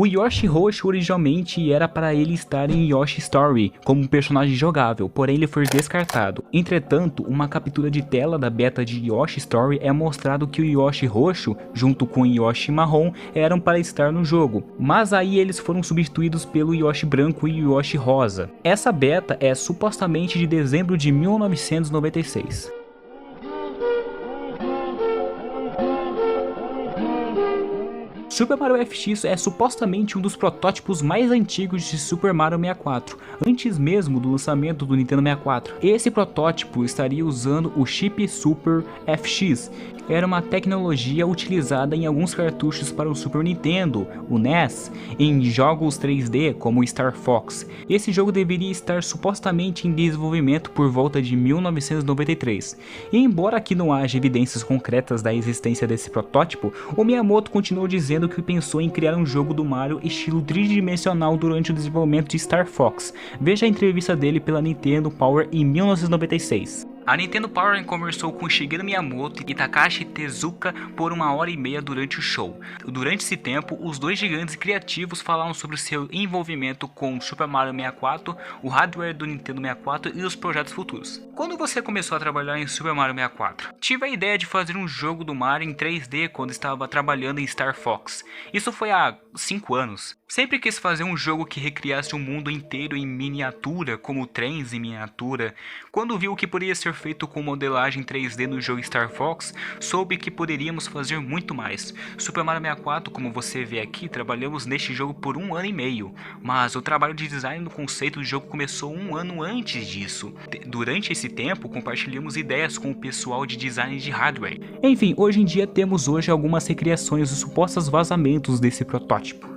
O Yoshi roxo originalmente era para ele estar em Yoshi Story como um personagem jogável, porém ele foi descartado. Entretanto, uma captura de tela da beta de Yoshi Story é mostrado que o Yoshi roxo, junto com o Yoshi marrom, eram para estar no jogo, mas aí eles foram substituídos pelo Yoshi branco e Yoshi rosa. Essa beta é supostamente de dezembro de 1996. Super Mario FX é supostamente um dos protótipos mais antigos de Super Mario 64, antes mesmo do lançamento do Nintendo 64. Esse protótipo estaria usando o chip Super FX. Era uma tecnologia utilizada em alguns cartuchos para o Super Nintendo, o NES, em jogos 3D como Star Fox. Esse jogo deveria estar supostamente em desenvolvimento por volta de 1993. E embora aqui não haja evidências concretas da existência desse protótipo, o Miyamoto continuou dizendo que pensou em criar um jogo do Mario estilo tridimensional durante o desenvolvimento de Star Fox. Veja a entrevista dele pela Nintendo Power em 1996. A Nintendo Power conversou com Shigeru Miyamoto e Takashi Tezuka por 1h30 durante o show. Durante esse tempo, os dois gigantes criativos falaram sobre seu envolvimento com Super Mario 64, o hardware do Nintendo 64 e os projetos futuros. Quando você começou a trabalhar em Super Mario 64? Tive a ideia de fazer um jogo do Mario em 3D quando estava trabalhando em Star Fox. Isso foi há 5 anos. Sempre quis fazer um jogo que recriasse o mundo inteiro em miniatura, como trens em miniatura. Quando vi o que poderia ser feito com modelagem 3D no jogo Star Fox, soube que poderíamos fazer muito mais. Super Mario 64, como você vê aqui, trabalhamos neste jogo por 1 ano e meio, mas o trabalho de design do conceito do jogo começou 1 ano antes disso. Durante esse tempo, compartilhamos ideias com o pessoal de design de hardware. Enfim, hoje em dia temos algumas recriações dos supostos vazamentos desse protótipo.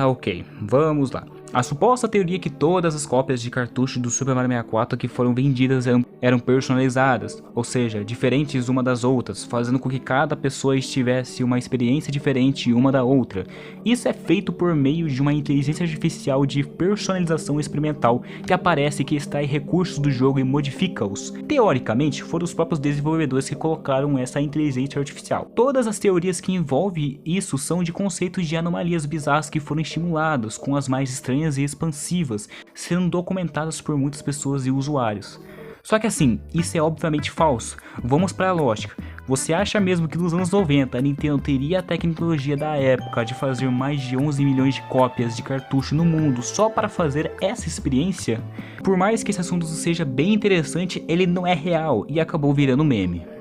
Ok, vamos lá. A suposta teoria é que todas as cópias de cartucho do Super Mario 64 que foram vendidas eram personalizadas, ou seja, diferentes uma das outras, fazendo com que cada pessoa tivesse uma experiência diferente uma da outra. Isso é feito por meio de uma inteligência artificial de personalização experimental que aparece que extrai recursos do jogo e modifica-os. Teoricamente, foram os próprios desenvolvedores que colocaram essa inteligência artificial. Todas as teorias que envolvem isso são de conceitos de anomalias bizarras que foram estimuladas, com as mais estranhas e expansivas, sendo documentadas por muitas pessoas e usuários. Só que assim, isso é obviamente falso. Vamos para a lógica. Você acha mesmo que nos anos 90 a Nintendo teria a tecnologia da época de fazer mais de 11 milhões de cópias de cartucho no mundo só para fazer essa experiência? Por mais que esse assunto seja bem interessante, ele não é real e acabou virando meme.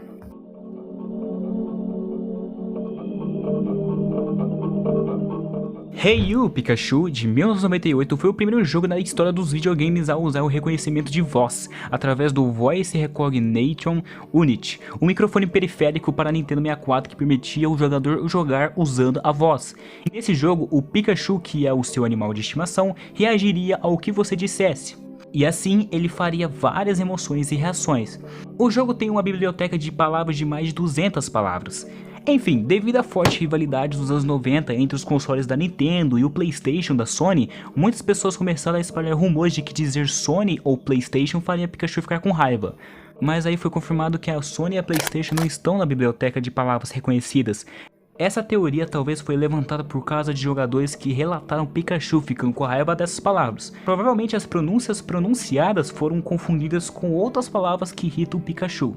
Hey You, Pikachu, de 1998, foi o primeiro jogo na história dos videogames a usar o reconhecimento de voz, através do Voice Recognition Unit, um microfone periférico para a Nintendo 64 que permitia o jogador jogar usando a voz. E nesse jogo, o Pikachu, que é o seu animal de estimação, reagiria ao que você dissesse. E assim ele faria várias emoções e reações. O jogo tem uma biblioteca de palavras de mais de 200 palavras. Enfim, devido à forte rivalidade dos anos 90 entre os consoles da Nintendo e o PlayStation da Sony, muitas pessoas começaram a espalhar rumores de que dizer Sony ou PlayStation faria Pikachu ficar com raiva. Mas aí foi confirmado que a Sony e a PlayStation não estão na biblioteca de palavras reconhecidas. Essa teoria talvez foi levantada por causa de jogadores que relataram Pikachu ficando com raiva dessas palavras. Provavelmente as pronúncias pronunciadas foram confundidas com outras palavras que irritam o Pikachu.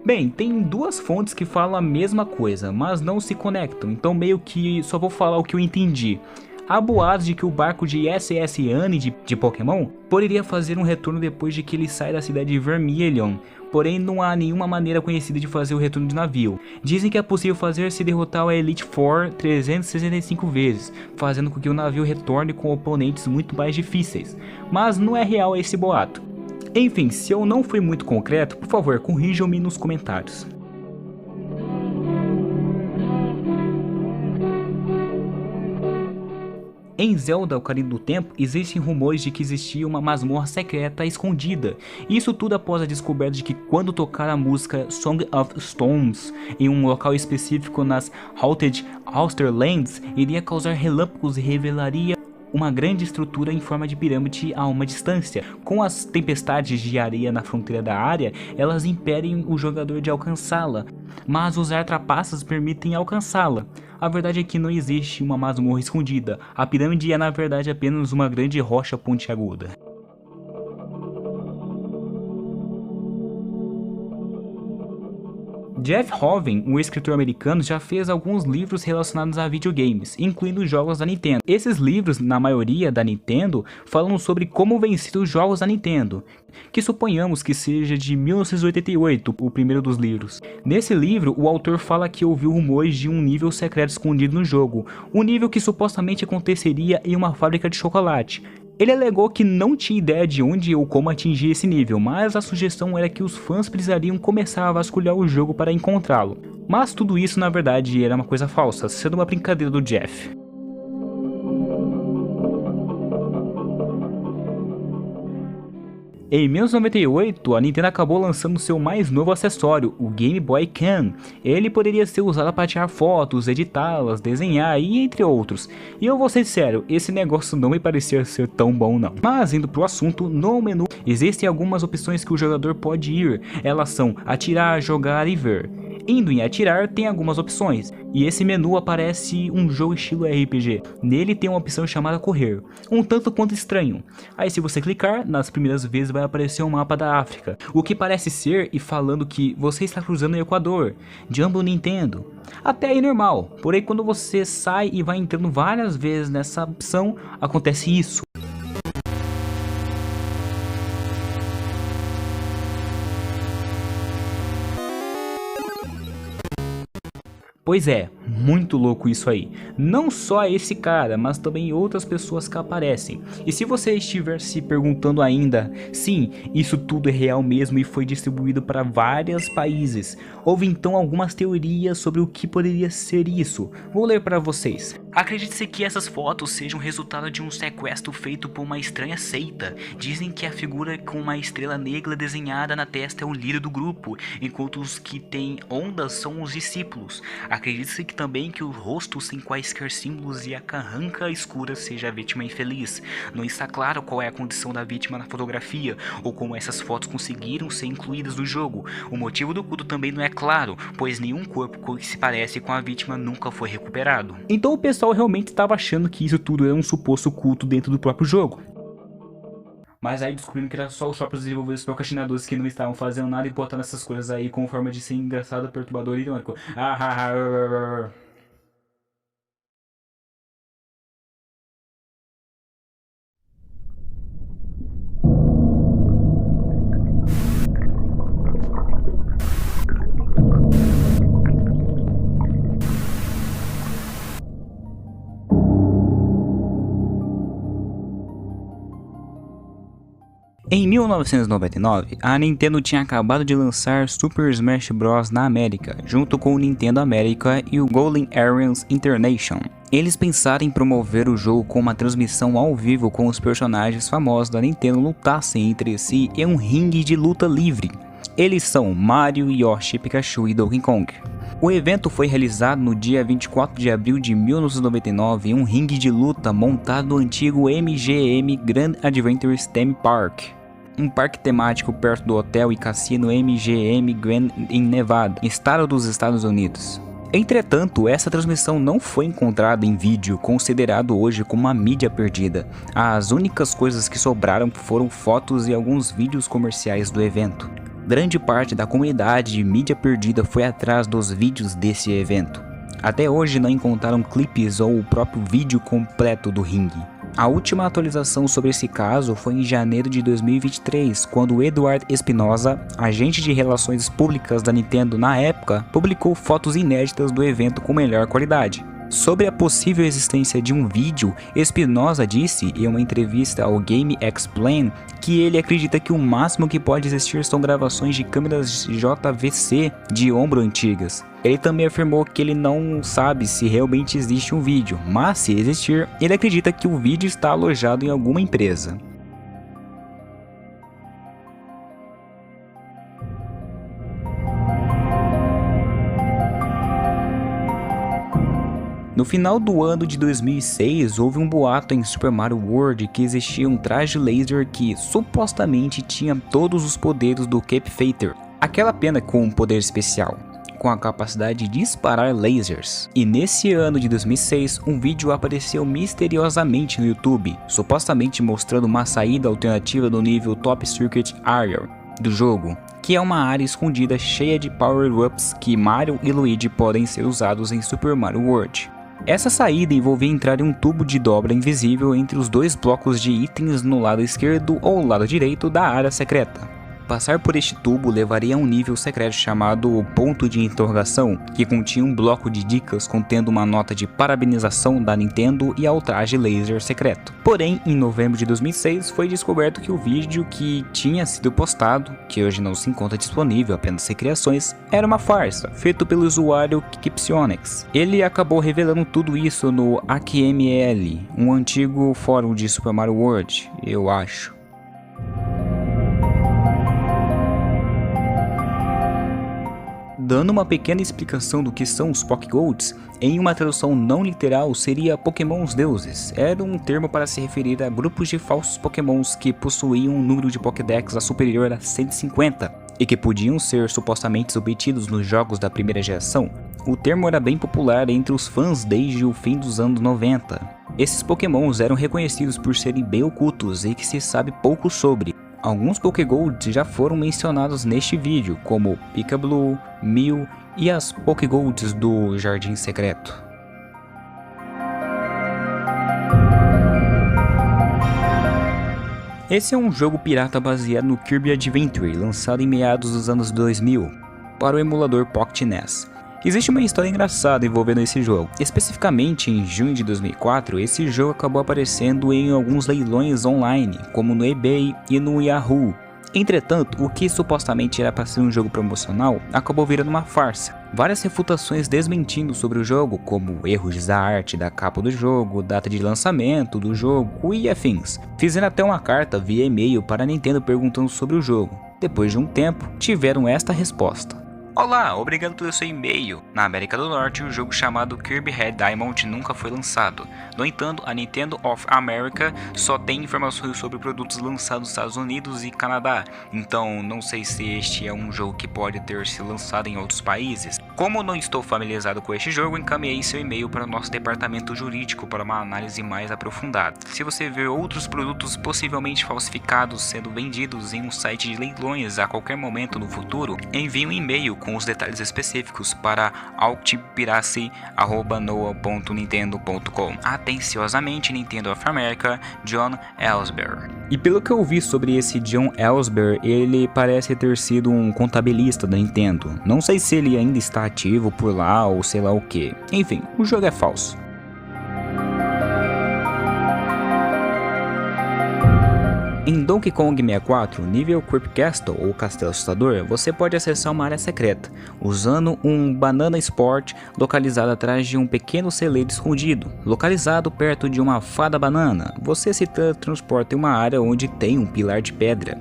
Bem, tem duas fontes que falam a mesma coisa, mas não se conectam, então meio que só vou falar o que eu entendi. Há boatos de que o barco de SS Anne de Pokémon poderia fazer um retorno depois de que ele sai da cidade de Vermilion, porém não há nenhuma maneira conhecida de fazer o retorno de navio. Dizem que é possível fazer se derrotar o Elite Four 365 vezes, fazendo com que o navio retorne com oponentes muito mais difíceis, mas não é real esse boato. Enfim, se eu não fui muito concreto, por favor, corrijam-me nos comentários. Em Zelda Ocarina do Tempo, existem rumores de que existia uma masmorra secreta escondida. Isso tudo após a descoberta de que quando tocar a música Song of Stones em um local específico nas Haunted Austerlands, iria causar relâmpagos e revelaria uma grande estrutura em forma de pirâmide a uma distância. Com as tempestades de areia na fronteira da área, elas impedem o jogador de alcançá-la, mas usar trapaças permitem alcançá-la. A verdade é que não existe uma masmorra escondida, a pirâmide é na verdade apenas uma grande rocha pontiaguda. Jeff Hoven, um escritor americano, já fez alguns livros relacionados a videogames, incluindo jogos da Nintendo. Esses livros, na maioria da Nintendo, falam sobre como vencer os jogos da Nintendo, que suponhamos que seja de 1988, o primeiro dos livros. Nesse livro, o autor fala que ouviu rumores de um nível secreto escondido no jogo, um nível que supostamente aconteceria em uma fábrica de chocolate. Ele alegou que não tinha ideia de onde ou como atingir esse nível, mas a sugestão era que os fãs precisariam começar a vasculhar o jogo para encontrá-lo. Mas tudo isso na verdade era uma coisa falsa, sendo uma brincadeira do Jeff. Em 1998, a Nintendo acabou lançando seu mais novo acessório, o Game Boy Cam. Ele poderia ser usado para tirar fotos, editá-las, desenhar e entre outros. E eu vou ser sincero, esse negócio não me parecia ser tão bom não. Mas indo pro assunto, no menu existem algumas opções que o jogador pode ir. Elas são atirar, jogar e ver. Indo em atirar tem algumas opções, e esse menu aparece um jogo estilo RPG. Nele tem uma opção chamada correr, um tanto quanto estranho. Aí se você clicar, nas primeiras vezes vai aparecer um mapa da África, o que parece ser e falando que você está cruzando o Equador, Jumbo Nintendo. Até aí normal, porém quando você sai e vai entrando várias vezes nessa opção, acontece isso. Pois é, muito louco isso aí. Não só esse cara, mas também outras pessoas que aparecem. E se você estiver se perguntando ainda, sim, isso tudo é real mesmo e foi distribuído para vários países. Houve então algumas teorias sobre o que poderia ser isso. Vou ler para vocês. Acredite-se que essas fotos sejam resultado de um sequestro feito por uma estranha seita. Dizem que a figura com uma estrela negra desenhada na testa é o líder do grupo, enquanto os que têm ondas são os discípulos. Acredita-se que também que o rosto sem quaisquer símbolos e a carranca escura seja a vítima infeliz. Não está claro qual é a condição da vítima na fotografia, ou como essas fotos conseguiram ser incluídas no jogo. O motivo do culto também não é claro, pois nenhum corpo que se parece com a vítima nunca foi recuperado. Então o pessoal realmente estava achando que isso tudo era um suposto culto dentro do próprio jogo. Mas aí descobrindo que era só os próprios desenvolvedores procrastinadores que não estavam fazendo nada e botando essas coisas aí com forma de ser engraçado, perturbador e irônico. Em 1999, a Nintendo tinha acabado de lançar Super Smash Bros. Na América, junto com o Nintendo América e o Golden Areas International. Eles pensaram em promover o jogo com uma transmissão ao vivo com os personagens famosos da Nintendo lutassem entre si em um ringue de luta livre. Eles são Mario, Yoshi, Pikachu e Donkey Kong. O evento foi realizado no dia 24 de abril de 1999 em um ringue de luta montado no antigo MGM Grand Adventures Theme Park, um parque temático perto do hotel e cassino MGM Grand em Nevada, estado dos Estados Unidos. Entretanto, essa transmissão não foi encontrada em vídeo, considerado hoje como uma mídia perdida. As únicas coisas que sobraram foram fotos e alguns vídeos comerciais do evento. Grande parte da comunidade de mídia perdida foi atrás dos vídeos desse evento. Até hoje não encontraram clipes ou o próprio vídeo completo do ringue. A última atualização sobre esse caso foi em janeiro de 2023, quando Eduardo Espinosa, agente de relações públicas da Nintendo na época, publicou fotos inéditas do evento com melhor qualidade. Sobre a possível existência de um vídeo, Espinosa disse em uma entrevista ao Game Explain que ele acredita que o máximo que pode existir são gravações de câmeras JVC de ombro antigas. Ele também afirmou que ele não sabe se realmente existe um vídeo, mas se existir, ele acredita que o vídeo está alojado em alguma empresa. No final do ano de 2006, houve um boato em Super Mario World que existia um traje laser que supostamente tinha todos os poderes do Cape Feather, aquela pena com um poder especial, com a capacidade de disparar lasers. E nesse ano de 2006, um vídeo apareceu misteriosamente no YouTube, supostamente mostrando uma saída alternativa do nível Top Secret Area do jogo, que é uma área escondida cheia de power-ups que Mario e Luigi podem ser usados em Super Mario World. Essa saída envolvia entrar em um tubo de dobra invisível entre os dois blocos de itens no lado esquerdo ou lado direito da área secreta. Passar por este tubo levaria a um nível secreto chamado Ponto de Interrogação, que continha um bloco de dicas contendo uma nota de parabenização da Nintendo e ao traje laser secreto. Porém, em novembro de 2006, foi descoberto que o vídeo que tinha sido postado, que hoje não se encontra disponível, apenas recriações, era uma farsa, feito pelo usuário Kipsionix. Ele acabou revelando tudo isso no AQML, um antigo fórum de Super Mario World, eu acho. Dando uma pequena explicação do que são os Pokégolds, em uma tradução não literal seria Pokémons deuses. Era um termo para se referir a grupos de falsos Pokémons que possuíam um número de Pokédex superior a 150 e que podiam ser supostamente obtidos nos jogos da primeira geração. O termo era bem popular entre os fãs desde o fim dos anos 90. Esses Pokémons eram reconhecidos por serem bem ocultos e que se sabe pouco sobre. Alguns Pokégolds já foram mencionados neste vídeo, como Pikablue, Mew e as Pokégolds do Jardim Secreto. Esse é um jogo pirata baseado no Kirby Adventure, lançado em meados dos anos 2000, para o emulador Pocket NES. Existe uma história engraçada envolvendo esse jogo. Especificamente em junho de 2004, esse jogo acabou aparecendo em alguns leilões online, como no eBay e no Yahoo. Entretanto, o que supostamente era para ser um jogo promocional, acabou virando uma farsa. Várias refutações desmentindo sobre o jogo, como erros da arte da capa do jogo, data de lançamento do jogo e afins. Fizeram até uma carta via e-mail para a Nintendo perguntando sobre o jogo. Depois de um tempo, tiveram esta resposta: Olá, obrigado pelo seu e-mail. Na América do Norte, um jogo chamado Kirby Red Diamond nunca foi lançado. No entanto, a Nintendo of America só tem informações sobre produtos lançados nos Estados Unidos e Canadá, então não sei se este é um jogo que pode ter se lançado em outros países. Como não estou familiarizado com este jogo, encaminhei seu e-mail para o nosso departamento jurídico para uma análise mais aprofundada. Se você ver outros produtos possivelmente falsificados sendo vendidos em um site de leilões a qualquer momento no futuro, envie um e-mail com os detalhes específicos para auctpiracy@noa.nintendo.com. Atenciosamente, Nintendo of America, John Ellsbury. E pelo que eu vi sobre esse John Ellsbury, ele parece ter sido um contabilista da Nintendo. Não sei se ele ainda está ativo por lá ou sei lá o que. Enfim, o jogo é falso. Em Donkey Kong 64, nível Creep Castle ou Castelo Assustador, você pode acessar uma área secreta, usando um Banana Sport localizado atrás de um pequeno celeiro escondido. Localizado perto de uma fada banana, você se transporta em uma área onde tem um pilar de pedra.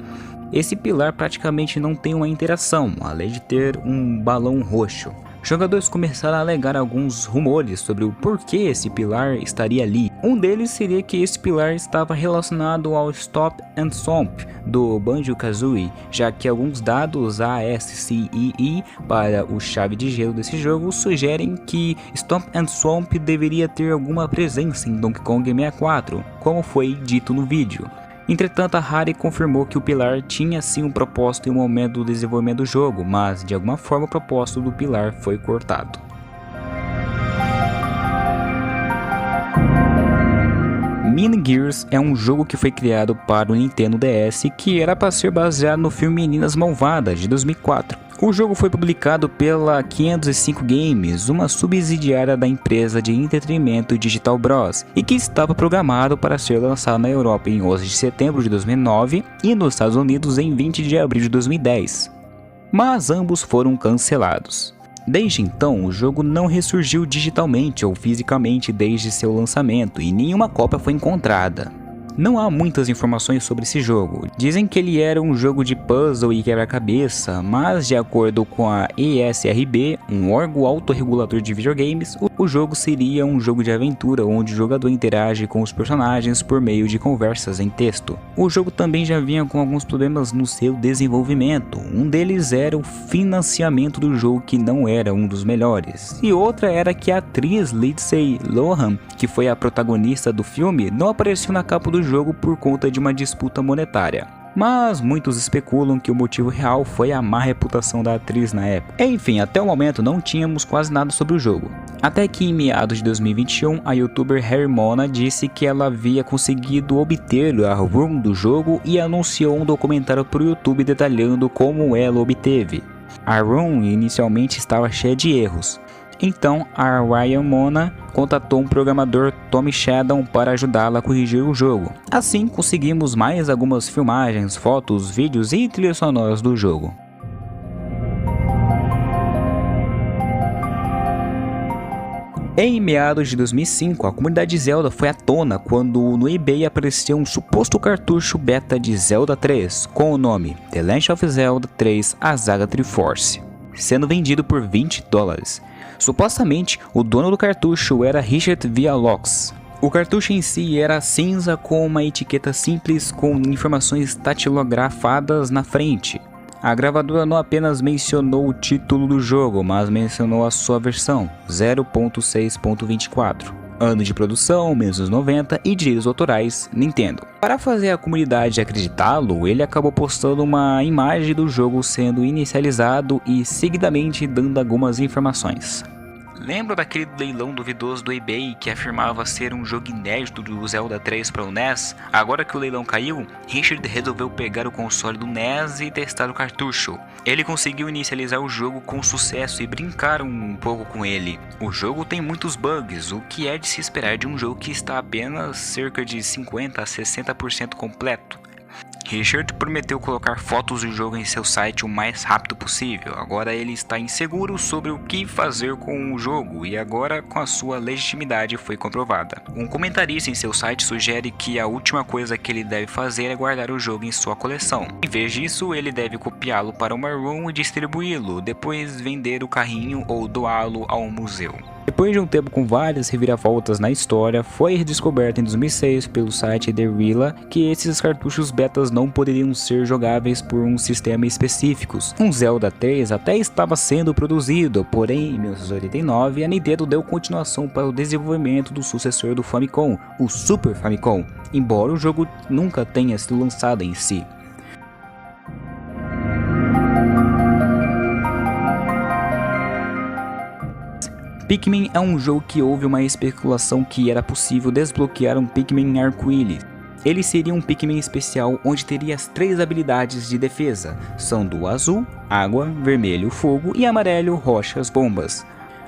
Esse pilar praticamente não tem uma interação, além de ter um balão roxo. Jogadores começaram a alegar alguns rumores sobre o porquê esse pilar estaria ali. Um deles seria que esse pilar estava relacionado ao Stop and Swamp do Banjo-Kazooie, já que alguns dados ASCII para o chave de gelo desse jogo sugerem que Stop and Swamp deveria ter alguma presença em Donkey Kong 64, como foi dito no vídeo. Entretanto, a Rare confirmou que o pilar tinha sim um propósito em um momento do desenvolvimento do jogo, mas de alguma forma o propósito do pilar foi cortado. Mean Gears é um jogo que foi criado para o Nintendo DS que era para ser baseado no filme Meninas Malvadas de 2004. O jogo foi publicado pela 505 Games, uma subsidiária da empresa de entretenimento Digital Bros, e que estava programado para ser lançado na Europa em 11 de setembro de 2009 e nos Estados Unidos em 20 de abril de 2010. Mas ambos foram cancelados. Desde então, o jogo não ressurgiu digitalmente ou fisicamente desde seu lançamento e nenhuma cópia foi encontrada. Não há muitas informações sobre esse jogo. Dizem que ele era um jogo de puzzle e quebra-cabeça, mas de acordo com a ESRB, um órgão autorregulador de videogames, o jogo seria um jogo de aventura onde o jogador interage com os personagens por meio de conversas em texto. O jogo também já vinha com alguns problemas no seu desenvolvimento. Um deles era o financiamento do jogo, que não era um dos melhores, e outra era que a atriz Lindsay Lohan, que foi a protagonista do filme, não apareceu na capa do jogo por conta de uma disputa monetária. Mas muitos especulam que o motivo real foi a má reputação da atriz na época. Enfim, até o momento não tínhamos quase nada sobre o jogo. Até que em meados de 2021, a youtuber Harry Mona disse que ela havia conseguido obter a ROM do jogo e anunciou um documentário para o YouTube detalhando como ela obteve. A ROM inicialmente estava cheia de erros. Então, a Ryan Mona contatou um programador, Tommy Shadow, para ajudá-la a corrigir o jogo. Assim, conseguimos mais algumas filmagens, fotos, vídeos e trilhas sonoras do jogo. Em meados de 2005, a comunidade Zelda foi à tona quando no eBay apareceu um suposto cartucho beta de Zelda 3, com o nome The Legend of Zelda 3: A Saga Triforce. sendo vendido por $20. Supostamente, o dono do cartucho era Richard Vialox. O cartucho em si era cinza com uma etiqueta simples com informações datilografadas na frente. A gravadora não apenas mencionou o título do jogo, mas mencionou a sua versão, 0.6.24. Ano de produção, menos 90 e direitos autorais, Nintendo. Para fazer a comunidade acreditá-lo, ele acabou postando uma imagem do jogo sendo inicializado e seguidamente dando algumas informações. Lembra daquele leilão duvidoso do eBay que afirmava ser um jogo inédito do Zelda 3 para o NES? Agora que o leilão caiu, Richard resolveu pegar o console do NES e testar o cartucho. Ele conseguiu inicializar o jogo com sucesso e brincar um pouco com ele. O jogo tem muitos bugs, o que é de se esperar de um jogo que está apenas cerca de 50 a 60% completo. Richard prometeu colocar fotos do jogo em seu site o mais rápido possível. Agora ele está inseguro sobre o que fazer com o jogo e agora com a sua legitimidade foi comprovada. Um comentarista em seu site sugere que a última coisa que ele deve fazer é guardar o jogo em sua coleção. Em vez disso, ele deve copiá-lo para uma ROM e distribuí-lo, depois vender o carrinho ou doá-lo ao museu. Depois de um tempo com várias reviravoltas na história, foi redescoberto em 2006 pelo site The Rilla que esses cartuchos betas não poderiam ser jogáveis por um sistema específicos. Um Zelda 3 até estava sendo produzido, porém em 1989 a Nintendo deu continuação para o desenvolvimento do sucessor do Famicom, o Super Famicom, embora o jogo nunca tenha sido lançado em si. Pikmin é um jogo que houve uma especulação que era possível desbloquear um Pikmin arco-íris. Ele seria um Pikmin especial onde teria as 3 habilidades de defesa, sendo azul, água, vermelho, fogo e amarelo, rochas, bombas.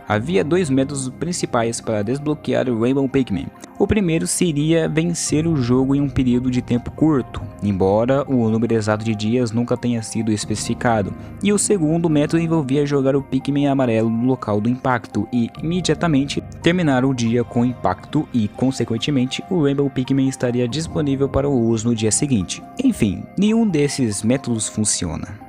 Havia 2 métodos principais para desbloquear o Rainbow Pikmin. O primeiro seria vencer o jogo em um período de tempo curto, embora o número exato de dias nunca tenha sido especificado. E o segundo método envolvia jogar o Pikmin amarelo no local do impacto e imediatamente terminar o dia com o impacto e, consequentemente, o Rainbow Pikmin estaria disponível para o uso no dia seguinte. Enfim, nenhum desses métodos funciona.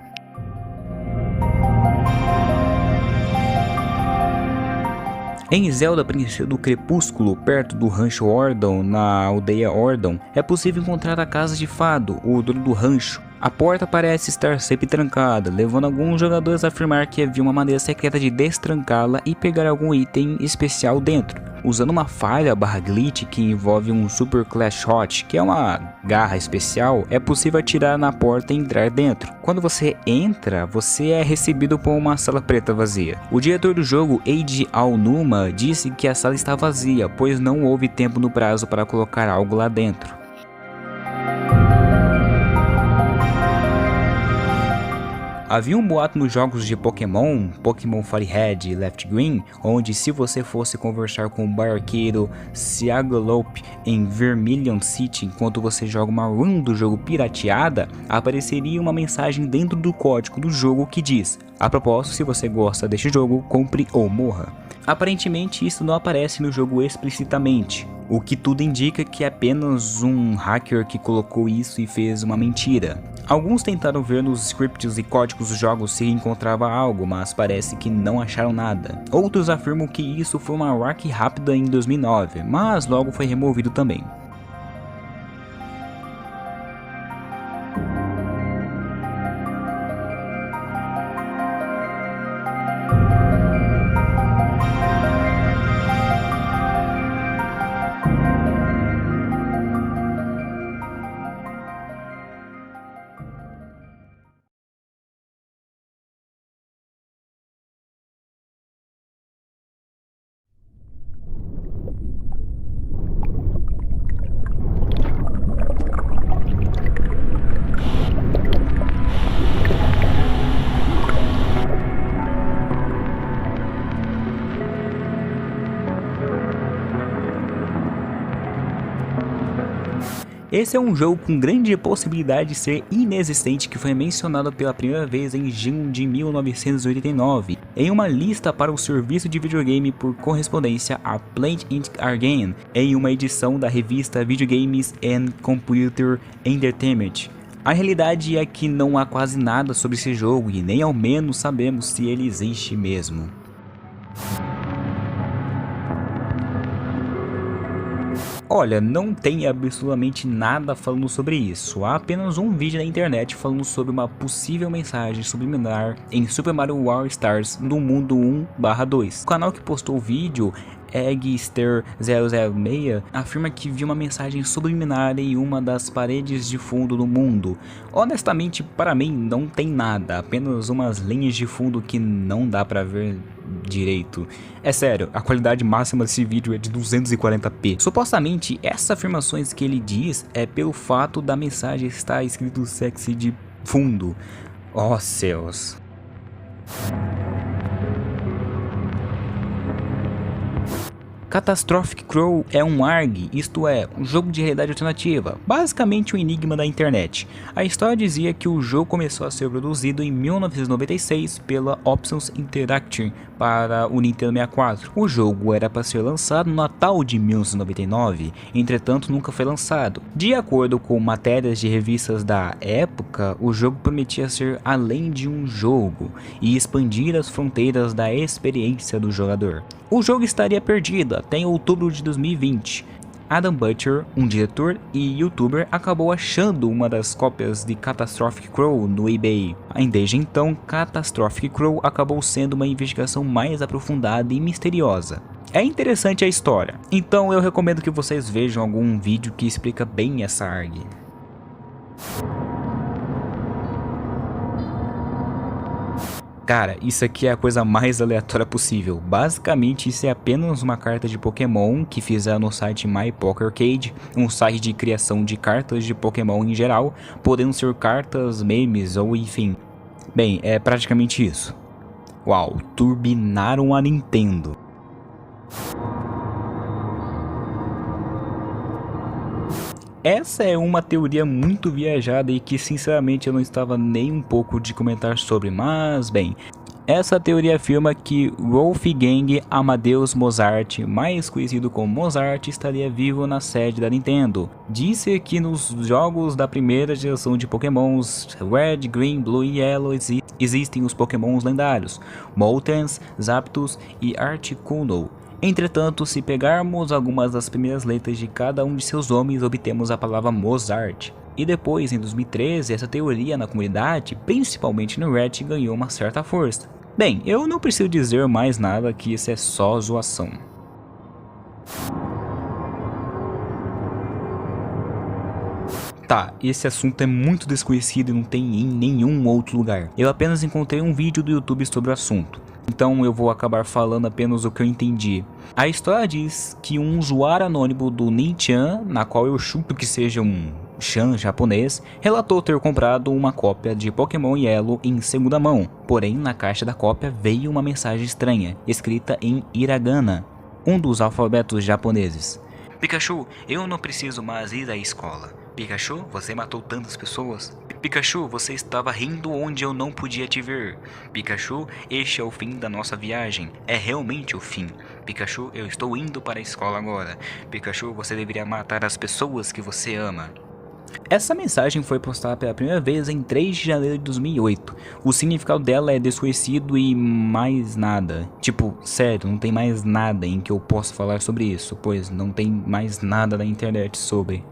Em Zelda Princesa do Crepúsculo, perto do rancho Ordon, na aldeia Ordon, é possível encontrar a casa de Fado, o dono do rancho. A porta parece estar sempre trancada, levando alguns jogadores a afirmar que havia uma maneira secreta de destrancá-la e pegar algum item especial dentro. Usando uma falha /glitch que envolve um Super Clash Shot, que é uma garra especial, é possível atirar na porta e entrar dentro. Quando você entra, você é recebido por uma sala preta vazia. O diretor do jogo, Eiji Aonuma, disse que a sala está vazia, pois não houve tempo no prazo para colocar algo lá dentro. Havia um boato nos jogos de Pokémon Firehead e Left Green, onde se você fosse conversar com o barqueiro Siagolope em Vermilion City enquanto você joga uma run do jogo pirateada, apareceria uma mensagem dentro do código do jogo que diz: a propósito, se você gosta deste jogo, compre ou morra. Aparentemente isso não aparece no jogo explicitamente, o que tudo indica que é apenas um hacker que colocou isso e fez uma mentira. Alguns tentaram ver nos scripts e códigos dos jogos se encontrava algo, mas parece que não acharam nada. Outros afirmam que isso foi uma hack rápida em 2009, mas logo foi removido também. Esse é um jogo com grande possibilidade de ser inexistente que foi mencionado pela primeira vez em junho de 1989 em uma lista para o serviço de videogame por correspondência a Play It Again em uma edição da revista Video Games and Computer Entertainment. A realidade é que não há quase nada sobre esse jogo e nem ao menos sabemos se ele existe mesmo. Olha, não tem absolutamente nada falando sobre isso, há apenas um vídeo na internet falando sobre uma possível mensagem subliminar em Super Mario All Stars no mundo 1/2. O canal que postou o vídeo, Eggster006, afirma que viu uma mensagem subliminar em uma das paredes de fundo do mundo. Honestamente, para mim não tem nada, apenas umas linhas de fundo que não dá pra ver direito. É sério, a qualidade máxima desse vídeo é de 240p. Supostamente, essas afirmações que ele diz é pelo fato da mensagem estar escrito sexy de fundo. Oh céus. Catastrophic Crow é um ARG, isto é, um jogo de realidade alternativa, basicamente um enigma da internet. A história dizia que o jogo começou a ser produzido em 1996 pela Options Interactive para o Nintendo 64. O jogo era para ser lançado no Natal de 1999, entretanto nunca foi lançado. De acordo com matérias de revistas da época, o jogo prometia ser além de um jogo e expandir as fronteiras da experiência do jogador. O jogo estaria perdido até em outubro de 2020. Adam Butcher, um diretor e youtuber, acabou achando uma das cópias de Catastrophic Crow no eBay. Desde então, Catastrophic Crow acabou sendo uma investigação mais aprofundada e misteriosa. É interessante a história, então eu recomendo que vocês vejam algum vídeo que explica bem essa ARG. Cara, isso aqui é a coisa mais aleatória possível. Basicamente, isso é apenas uma carta de Pokémon que fizeram no site MyPokéArcade, um site de criação de cartas de Pokémon em geral, podendo ser cartas, memes ou enfim. Bem, é praticamente isso. Uau, turbinaram a Nintendo. Essa é uma teoria muito viajada e que sinceramente eu não estava nem um pouco de comentar sobre, mas bem, essa teoria afirma que Wolfgang Amadeus Mozart, mais conhecido como Mozart, estaria vivo na sede da Nintendo. Disse que nos jogos da primeira geração de Pokémons Red, Green, Blue e Yellow existem os Pokémons lendários Moltres, Zapdos e Articuno. Entretanto, se pegarmos algumas das primeiras letras de cada um de seus nomes, obtemos a palavra Mozart. E depois, em 2013, essa teoria na comunidade, principalmente no Reddit, ganhou uma certa força. Bem, eu não preciso dizer mais nada, que isso é só zoação. Tá, esse assunto é muito desconhecido e não tem em nenhum outro lugar. Eu apenas encontrei um vídeo do YouTube sobre o assunto. Então eu vou acabar falando apenas o que eu entendi. A história diz que um usuário anônimo do Nin-chan, na qual eu chuto que seja um chan japonês, relatou ter comprado uma cópia de Pokémon Yellow em segunda mão. Porém, na caixa da cópia veio uma mensagem estranha, escrita em hiragana, um dos alfabetos japoneses. Pikachu, eu não preciso mais ir à escola. Pikachu, você matou tantas pessoas. Pikachu, você estava rindo onde eu não podia te ver. Pikachu, este é o fim da nossa viagem. É realmente o fim. Pikachu, eu estou indo para a escola agora. Pikachu, você deveria matar as pessoas que você ama. Essa mensagem foi postada pela primeira vez em 3 de janeiro de 2008. O significado dela é desconhecido e mais nada. Tipo, sério, não tem mais nada em que eu possa falar sobre isso, pois não tem mais nada na internet sobre.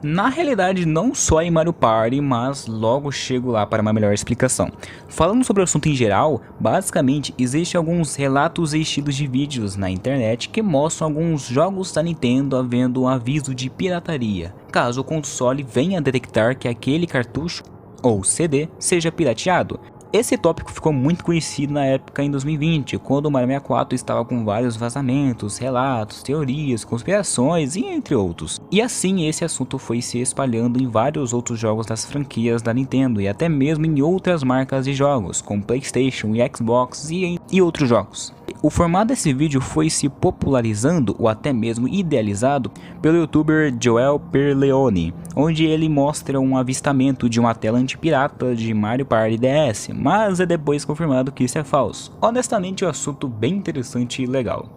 Na realidade, não só em Mario Party, mas logo chego lá para uma melhor explicação. Falando sobre o assunto em geral, basicamente existem alguns relatos e estilos de vídeos na internet que mostram alguns jogos da Nintendo havendo um aviso de pirataria, caso o console venha a detectar que aquele cartucho ou CD seja pirateado. Esse tópico ficou muito conhecido na época em 2020, quando o Mario 64 estava com vários vazamentos, relatos, teorias, conspirações e entre outros. E assim esse assunto foi se espalhando em vários outros jogos das franquias da Nintendo e até mesmo em outras marcas de jogos, como PlayStation e Xbox e outros jogos. O formato desse vídeo foi se popularizando ou até mesmo idealizado pelo youtuber Joel Perleone, onde ele mostra um avistamento de uma tela antipirata de Mario Party DS, mas é depois confirmado que isso é falso. Honestamente, é um assunto bem interessante e legal.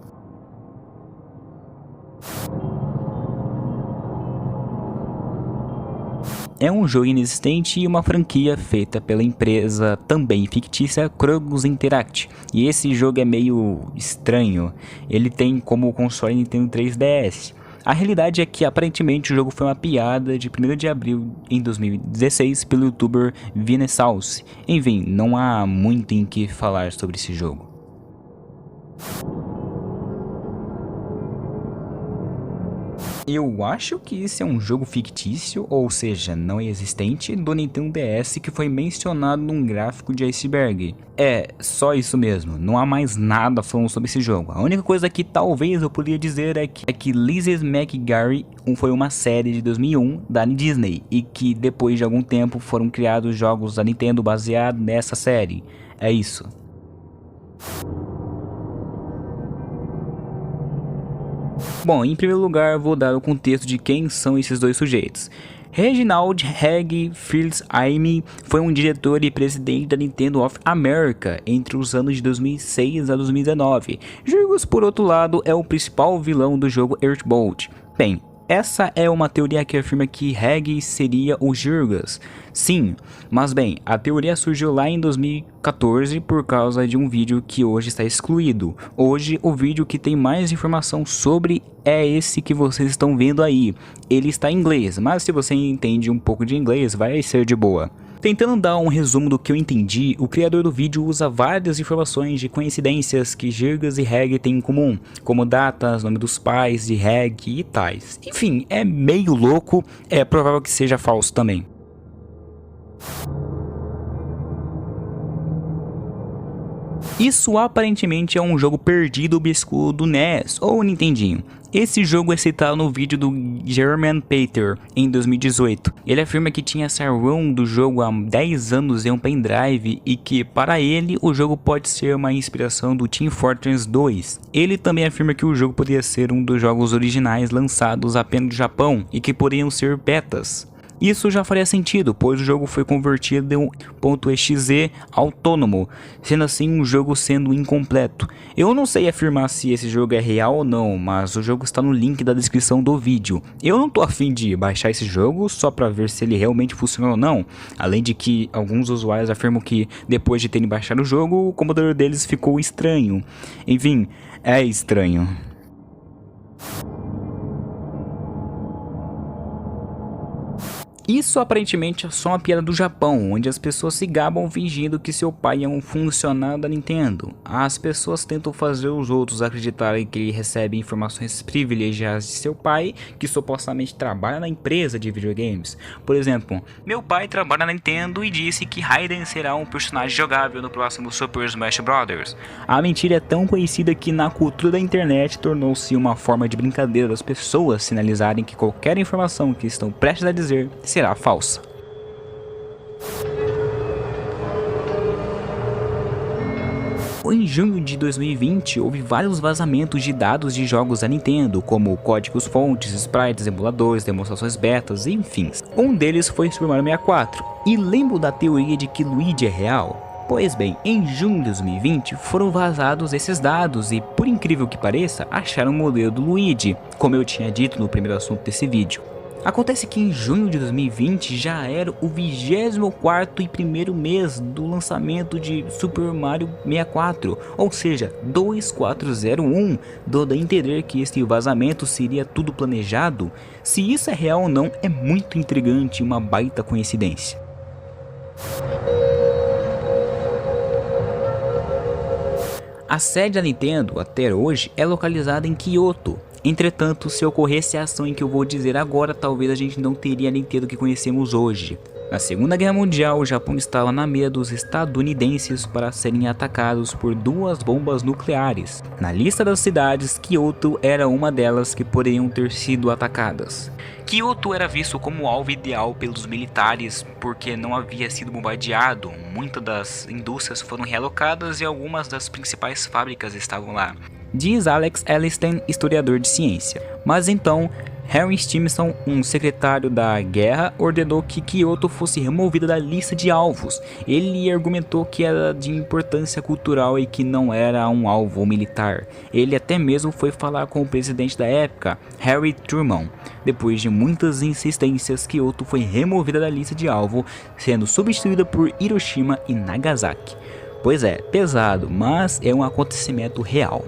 é um jogo inexistente e uma franquia feita pela empresa também fictícia Krogos Interact. E esse jogo é meio estranho, ele tem como console Nintendo 3DS. A realidade é que aparentemente o jogo foi uma piada de 1º de abril em 2016 pelo youtuber Vinesauce. Enfim, não há muito em que falar sobre esse jogo. Eu acho que esse é um jogo fictício, ou seja, não existente, do Nintendo DS que foi mencionado num gráfico de iceberg. É, só isso mesmo, não há mais nada falando sobre esse jogo. A única coisa que talvez eu poderia dizer é que Lizzie's McGarry foi uma série de 2001 da Disney e que depois de algum tempo foram criados jogos da Nintendo baseados nessa série. É isso. Bom, em primeiro lugar, vou dar o contexto de quem são esses dois sujeitos. Reginald Hegg Fils-Aimé foi um diretor e presidente da Nintendo of America entre os anos de 2006 a 2019. Jurgos, por outro lado, é o principal vilão do jogo Earthbound. Bem, essa é uma teoria que afirma que Hegg seria o Jurgas. Sim, mas bem, a teoria surgiu lá em 2014 por causa de um vídeo que hoje está excluído. Hoje o vídeo que tem mais informação sobre é esse que vocês estão vendo aí. Ele está em inglês, mas se você entende um pouco de inglês vai ser de boa. Tentando dar um resumo do que eu entendi, o criador do vídeo usa várias informações de coincidências que Jurgas e Hegg têm em comum, como datas, nome dos pais de Hegg e tais. Enfim, é meio louco, é provável que seja falso também. Isso aparentemente é um jogo perdido obscuro do NES ou Nintendinho. Esse jogo é citado no vídeo do German Peter em 2018. Ele afirma que tinha essa ROM do jogo há 10 anos em um pendrive e que, para ele, o jogo pode ser uma inspiração do Team Fortress 2. Ele também afirma que o jogo poderia ser um dos jogos originais lançados apenas no Japão e que poderiam ser betas. Isso já faria sentido, pois o jogo foi convertido em um .exe autônomo, sendo assim um jogo sendo incompleto. Eu não sei afirmar se esse jogo é real ou não, mas o jogo está no link da descrição do vídeo. Eu não tô afim de baixar esse jogo só para ver se ele realmente funciona ou não, além de que alguns usuários afirmam que depois de terem baixado o jogo, o computador deles ficou estranho. Enfim, é estranho. Isso aparentemente é só uma piada do Japão, onde as pessoas se gabam fingindo que seu pai é um funcionário da Nintendo. As pessoas tentam fazer os outros acreditarem que ele recebe informações privilegiadas de seu pai, que supostamente trabalha na empresa de videogames. Por exemplo, meu pai trabalha na Nintendo e disse que Raiden será um personagem jogável no próximo Super Smash Bros. A mentira é tão conhecida que na cultura da internet tornou-se uma forma de brincadeira das pessoas sinalizarem que qualquer informação que estão prestes a dizer será falsa. Em junho de 2020, houve vários vazamentos de dados de jogos da Nintendo, como códigos fontes, sprites, emuladores, demonstrações betas, enfim. Um deles foi Super Mario 64. E lembro da teoria de que Luigi é real? Pois bem, em junho de 2020 foram vazados esses dados e, por incrível que pareça, acharam o modelo do Luigi, como eu tinha dito no primeiro assunto desse vídeo. Acontece que em junho de 2020 já era o 24º e primeiro mês do lançamento de Super Mario 64, ou seja, 2401, dando a entender que este vazamento seria tudo planejado. Se isso é real ou não é muito intrigante e uma baita coincidência. A sede da Nintendo até hoje é localizada em Kyoto. Entretanto, se ocorresse a ação em que eu vou dizer agora, talvez a gente não teria a Nintendo que conhecemos hoje. Na Segunda Guerra Mundial, o Japão estava na mira dos estadunidenses para serem atacados por 2 bombas nucleares. Na lista das cidades, Kyoto era uma delas que poderiam ter sido atacadas. Kyoto era visto como alvo ideal pelos militares porque não havia sido bombardeado, muitas das indústrias foram realocadas e algumas das principais fábricas estavam lá. Diz Alex Elliston, historiador de ciência. Mas então, Henry Stimson, um secretário da guerra, ordenou que Kyoto fosse removida da lista de alvos. Ele argumentou que era de importância cultural e que não era um alvo militar. Ele até mesmo foi falar com o presidente da época, Harry Truman. Depois de muitas insistências, Kyoto foi removida da lista de alvo, sendo substituída por Hiroshima e Nagasaki. Pois é, pesado, mas é um acontecimento real.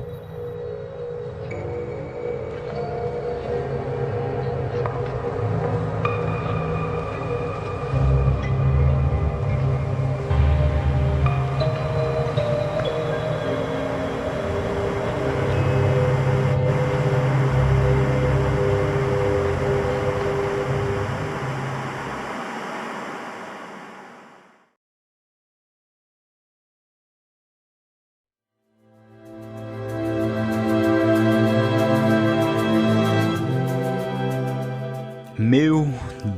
Meu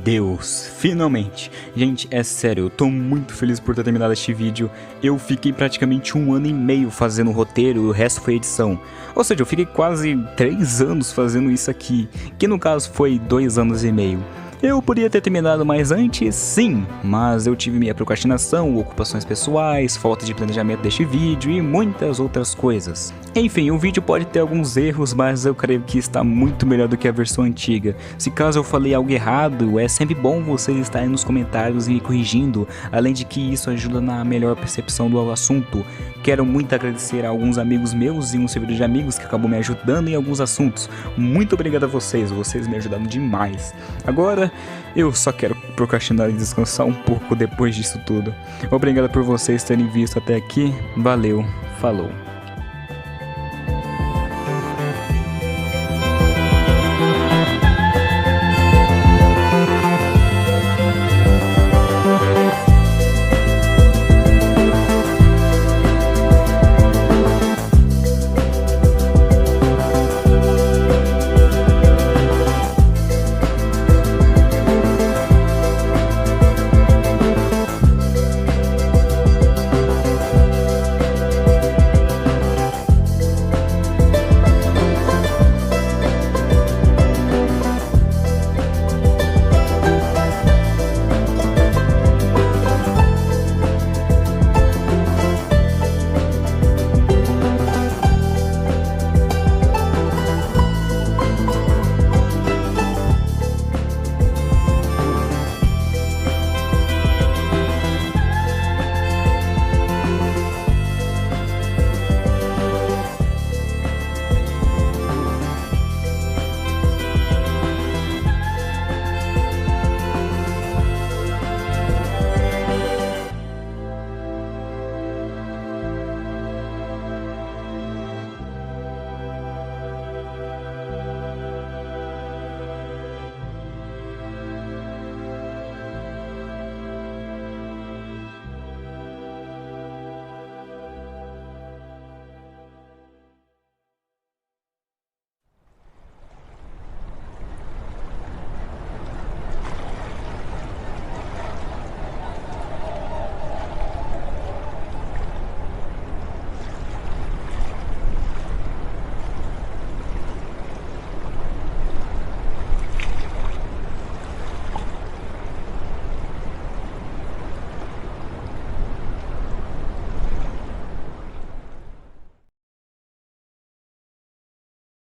Deus, finalmente! Gente, é sério, eu tô muito feliz por ter terminado este vídeo. Eu fiquei praticamente 1 ano e meio fazendo o roteiro e o resto foi edição. Ou seja, eu fiquei quase 3 anos fazendo isso aqui, que no caso foi 2 anos e meio. Eu poderia ter terminado mais antes, sim, mas eu tive minha procrastinação, ocupações pessoais, falta de planejamento deste vídeo e muitas outras coisas. Enfim, o vídeo pode ter alguns erros, mas eu creio que está muito melhor do que a versão antiga. Se caso eu falei algo errado, é sempre bom vocês estarem nos comentários e me corrigindo, além de que isso ajuda na melhor percepção do assunto. Quero muito agradecer a alguns amigos meus e um servidor de amigos que acabou me ajudando em alguns assuntos. Muito obrigado a vocês me ajudaram demais. Agora, eu só quero procrastinar e descansar um pouco depois disso tudo. Obrigado por vocês terem visto até aqui, valeu, falou.